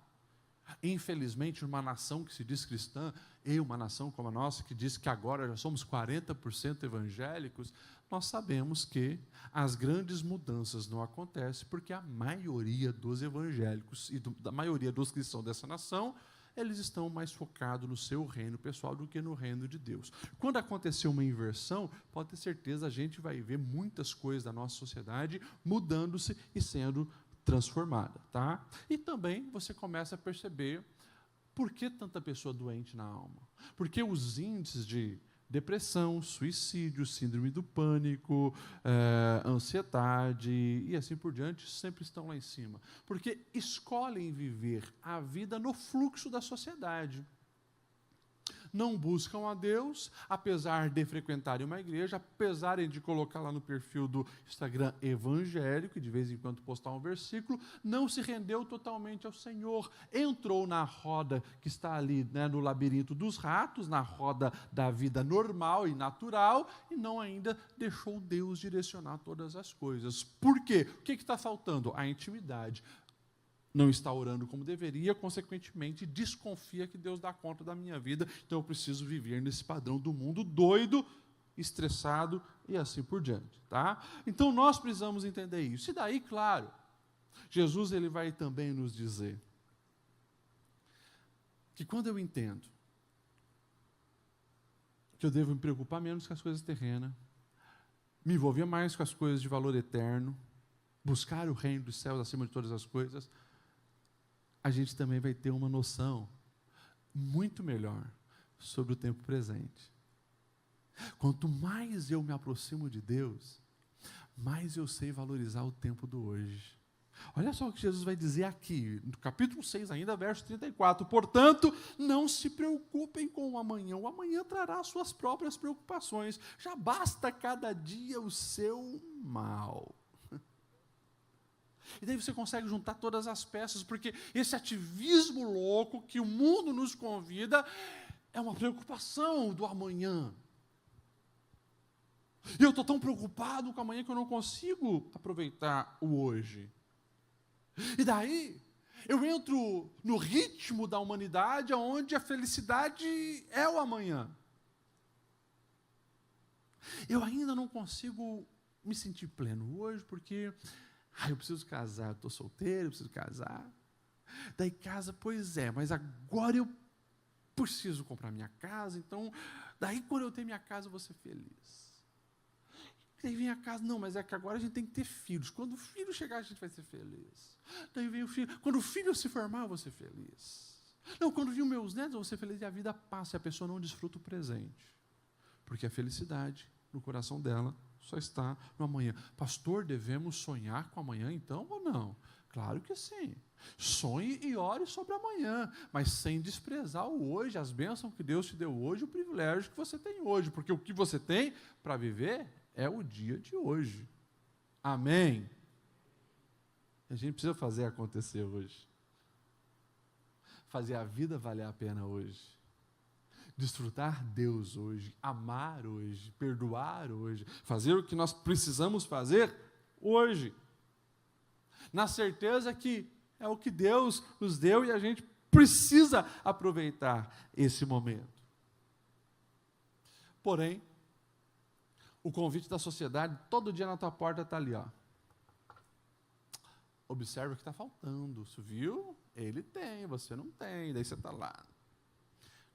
infelizmente, uma nação que se diz cristã, e uma nação como a nossa, que diz que agora já somos 40% evangélicos, nós sabemos que as grandes mudanças não acontecem porque a maioria dos evangélicos e da maioria dos cristãos dessa nação, eles estão mais focados no seu reino pessoal do que no reino de Deus. Quando acontecer uma inversão, pode ter certeza, a gente vai ver muitas coisas da nossa sociedade mudando-se e sendo transformada, tá? E também você começa a perceber por que tanta pessoa doente na alma. Porque os índices de depressão, suicídio, síndrome do pânico, ansiedade e assim por diante, sempre estão lá em cima. Porque escolhem viver a vida no fluxo da sociedade. Não buscam a Deus, apesar de frequentarem uma igreja, apesar de colocar lá no perfil do Instagram evangélico, e de vez em quando postar um versículo, não se rendeu totalmente ao Senhor. Entrou na roda que está ali, né, no labirinto dos ratos, na roda da vida normal e natural, e não ainda deixou Deus direcionar todas as coisas. Por quê? O que está faltando? A intimidade. Não está orando como deveria, consequentemente desconfia que Deus dá conta da minha vida, então eu preciso viver nesse padrão do mundo doido, estressado e assim por diante, tá? Então nós precisamos entender isso. E daí, claro, Jesus ele vai também nos dizer que quando eu entendo que eu devo me preocupar menos com as coisas terrenas, me envolver mais com as coisas de valor eterno, buscar o reino dos céus acima de todas as coisas, a gente também vai ter uma noção muito melhor sobre o tempo presente. Quanto mais eu me aproximo de Deus, mais eu sei valorizar o tempo do hoje. Olha só o que Jesus vai dizer aqui, no capítulo 6 ainda, verso 34. Portanto, não se preocupem com o amanhã trará suas próprias preocupações. Já basta cada dia o seu mal. E daí você consegue juntar todas as peças, porque esse ativismo louco que o mundo nos convida é uma preocupação do amanhã. E eu estou tão preocupado com amanhã que eu não consigo aproveitar o hoje. E daí eu entro no ritmo da humanidade, onde a felicidade é o amanhã. Eu ainda não consigo me sentir pleno hoje, porque eu preciso casar, estou solteiro, eu preciso casar. Daí casa, pois é, mas agora eu preciso comprar minha casa, então, daí quando eu ter minha casa eu vou ser feliz. Daí vem a casa, não, mas é que agora a gente tem que ter filhos. Quando o filho chegar, a gente vai ser feliz. Daí vem o filho, quando o filho se formar, eu vou ser feliz. Não, quando vi os meus netos, eu vou ser feliz, e a vida passa, e a pessoa não desfruta o presente. Porque a felicidade no coração dela só está no amanhã. Pastor, devemos sonhar com amanhã então ou não? Claro que sim. Sonhe e ore sobre amanhã, mas sem desprezar o hoje, as bênçãos que Deus te deu hoje, o privilégio que você tem hoje, porque o que você tem para viver é o dia de hoje. Amém? A gente precisa fazer acontecer hoje. Fazer a vida valer a pena hoje. Desfrutar Deus hoje, amar hoje, perdoar hoje, fazer o que nós precisamos fazer hoje. Na certeza que é o que Deus nos deu e a gente precisa aproveitar esse momento. Porém, o convite da sociedade, todo dia na tua porta está ali, ó. Observa o que está faltando, você viu? Ele tem, você não tem, daí você está lá.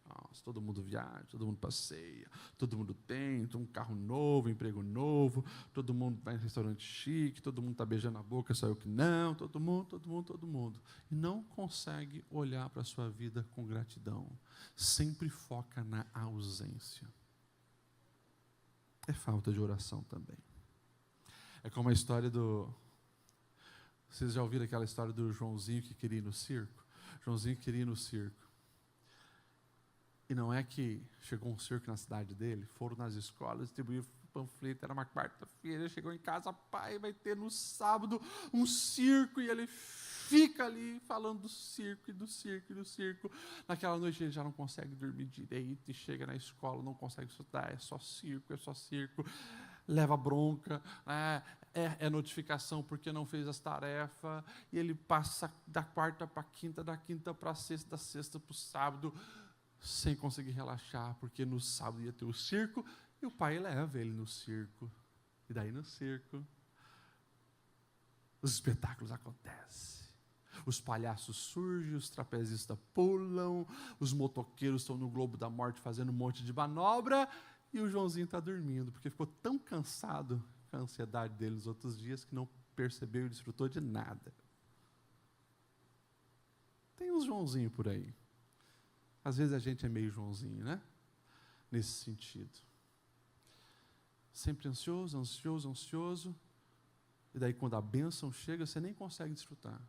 Nossa, todo mundo viaja, todo mundo passeia, todo mundo tem um carro novo, emprego novo, todo mundo vai em restaurante chique, todo mundo está beijando a boca, só eu que não, todo mundo. E não consegue olhar para a sua vida com gratidão. Sempre foca na ausência. É falta de oração também. É como a história do... Vocês já ouviram aquela história do Joãozinho que queria ir no circo? Joãozinho queria ir no circo. E não é que chegou um circo na cidade dele, foram nas escolas, distribuíram panfleto, era uma quarta-feira, chegou em casa, pai, vai ter no sábado um circo, e ele fica ali falando do circo, e do circo, e do circo. Naquela noite ele já não consegue dormir direito, e chega na escola, não consegue estudar, é só circo, leva bronca, é notificação porque não fez as tarefas, e ele passa da quarta para a quinta, da quinta para a sexta, da sexta para o sábado, sem conseguir relaxar, porque no sábado ia ter o circo, e o pai leva ele no circo. E daí no circo, os espetáculos acontecem. Os palhaços surgem, os trapezistas pulam, os motoqueiros estão no Globo da Morte fazendo um monte de manobra, e o Joãozinho está dormindo, porque ficou tão cansado com a ansiedade dele nos outros dias, que não percebeu e desfrutou de nada. Tem uns Joãozinho por aí. Às vezes a gente é meio Joãozinho, né? Nesse sentido. Sempre ansioso. E daí quando a bênção chega, você nem consegue desfrutar.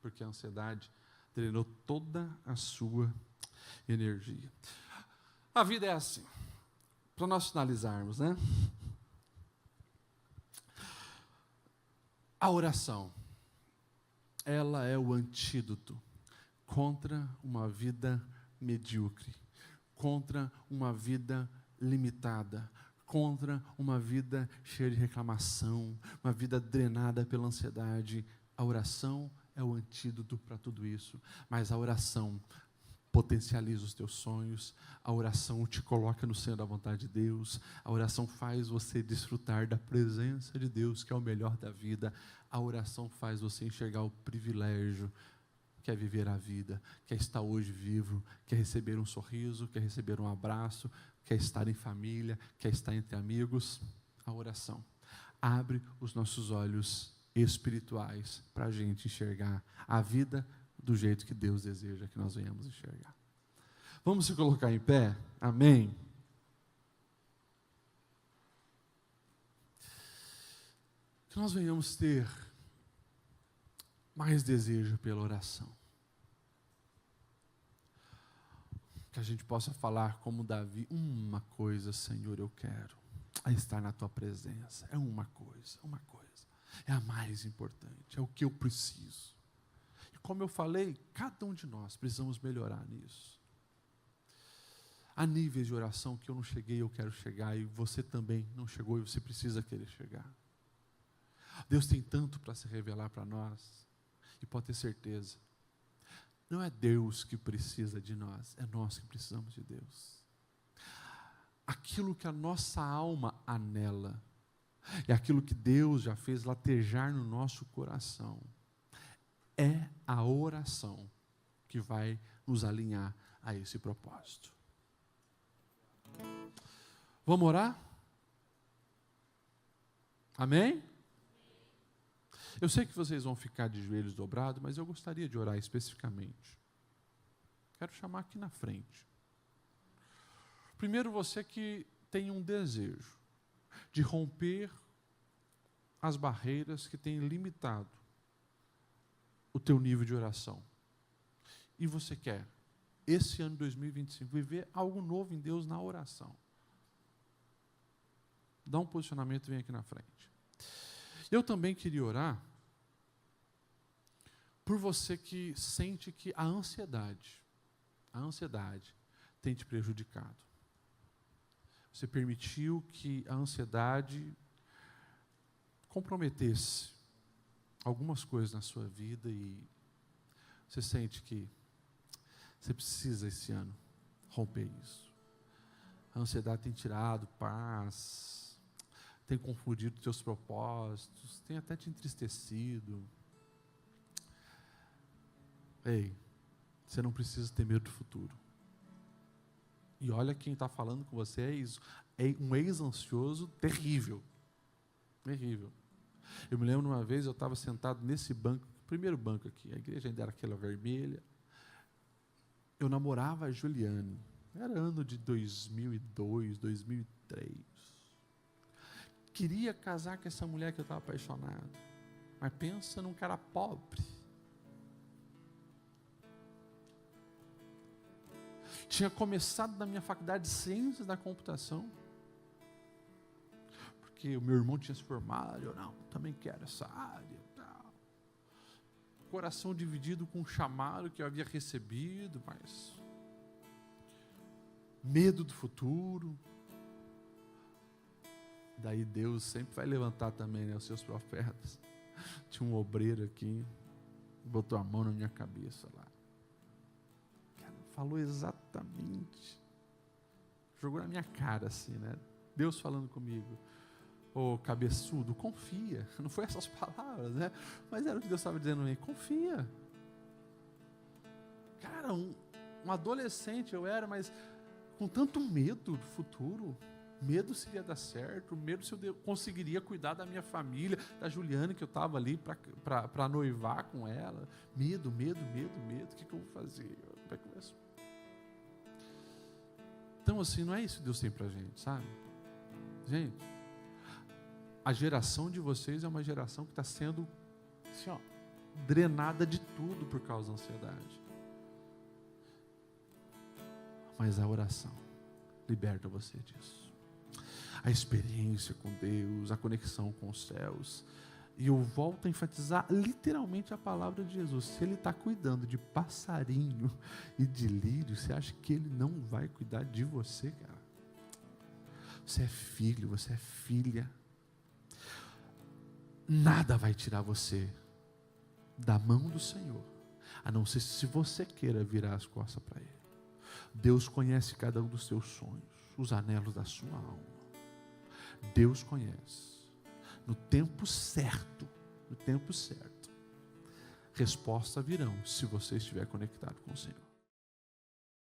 Porque a ansiedade drenou toda a sua energia. A vida é assim. Para nós finalizarmos, né? A oração, ela é o antídoto contra uma vida medíocre, contra uma vida limitada, contra uma vida cheia de reclamação, uma vida drenada pela ansiedade. A oração é o antídoto para tudo isso, mas a oração potencializa os teus sonhos, a oração te coloca no centro da vontade de Deus, a oração faz você desfrutar da presença de Deus, que é o melhor da vida, a oração faz você enxergar o privilégio, quer viver a vida, quer estar hoje vivo, quer receber um sorriso, quer receber um abraço, quer estar em família, quer estar entre amigos. A oração abre os nossos olhos espirituais para a gente enxergar a vida do jeito que Deus deseja que nós venhamos enxergar. Vamos se colocar em pé? Amém? Que nós venhamos ter mais desejo pela oração. Que a gente possa falar como Davi, uma coisa, Senhor, eu quero, é estar na tua presença. É uma coisa. É a mais importante, é o que eu preciso. E como eu falei, cada um de nós precisamos melhorar nisso. Há níveis de oração que eu não cheguei, eu quero chegar, e você também não chegou, e você precisa querer chegar. Deus tem tanto para se revelar para nós. E pode ter certeza, não é Deus que precisa de nós, é nós que precisamos de Deus. Aquilo que a nossa alma anela, é aquilo que Deus já fez latejar no nosso coração, é a oração que vai nos alinhar a esse propósito. Vamos orar? Amém? Eu sei que vocês vão ficar de joelhos dobrados, mas eu gostaria de orar especificamente. Quero chamar aqui na frente. Primeiro, você que tem um desejo de romper as barreiras que têm limitado o teu nível de oração. E você quer, esse ano 2025, viver algo novo em Deus na oração. Dá um posicionamento e vem aqui na frente. Eu também queria orar por você que sente que a ansiedade tem te prejudicado. Você permitiu que a ansiedade comprometesse algumas coisas na sua vida e você sente que você precisa esse ano romper isso. A ansiedade tem tirado paz, tem confundido teus propósitos, tem até te entristecido. Ei, você não precisa ter medo do futuro. E olha quem está falando com você é um ex-ansioso terrível. Terrível. Eu me lembro uma vez, eu estava sentado nesse banco, primeiro banco aqui, a igreja ainda era aquela vermelha. Eu namorava a Juliane. Era ano de 2002, 2003. Queria casar com essa mulher que eu estava apaixonado. Mas pensa num cara pobre. Tinha começado na minha faculdade de Ciências da Computação. Porque o meu irmão tinha se formado. Eu não, também quero essa área. Tal. Coração dividido com o chamado que eu havia recebido, mas medo do futuro. Daí Deus sempre vai levantar também, né, os seus profetas. Tinha um obreiro aqui, botou a mão na minha cabeça lá. Cara, falou exatamente. Jogou na minha cara assim, né? Deus falando comigo. Ô, cabeçudo, confia. Não foi essas palavras, né? Mas era o que Deus estava dizendo a mim. Confia. Cara, um adolescente eu era, mas com tanto medo do futuro. Medo se ia dar certo, medo se eu conseguiria cuidar da minha família, da Juliane, que eu estava ali para noivar com ela. Medo. O que eu vou fazer? Então, assim, não é isso que Deus tem para a gente, sabe? Gente, a geração de vocês é uma geração que está sendo assim, ó, drenada de tudo por causa da ansiedade. Mas a oração liberta você disso. A experiência com Deus, a conexão com os céus. E eu volto a enfatizar literalmente a palavra de Jesus. Se Ele está cuidando de passarinho e de lírio, você acha que Ele não vai cuidar de você, cara? Você é filho, você é filha. Nada vai tirar você da mão do Senhor, a não ser se você queira virar as costas para Ele. Deus conhece cada um dos seus sonhos, os anelos da sua alma. Deus conhece. No tempo certo, respostas virão, se você estiver conectado com o Senhor.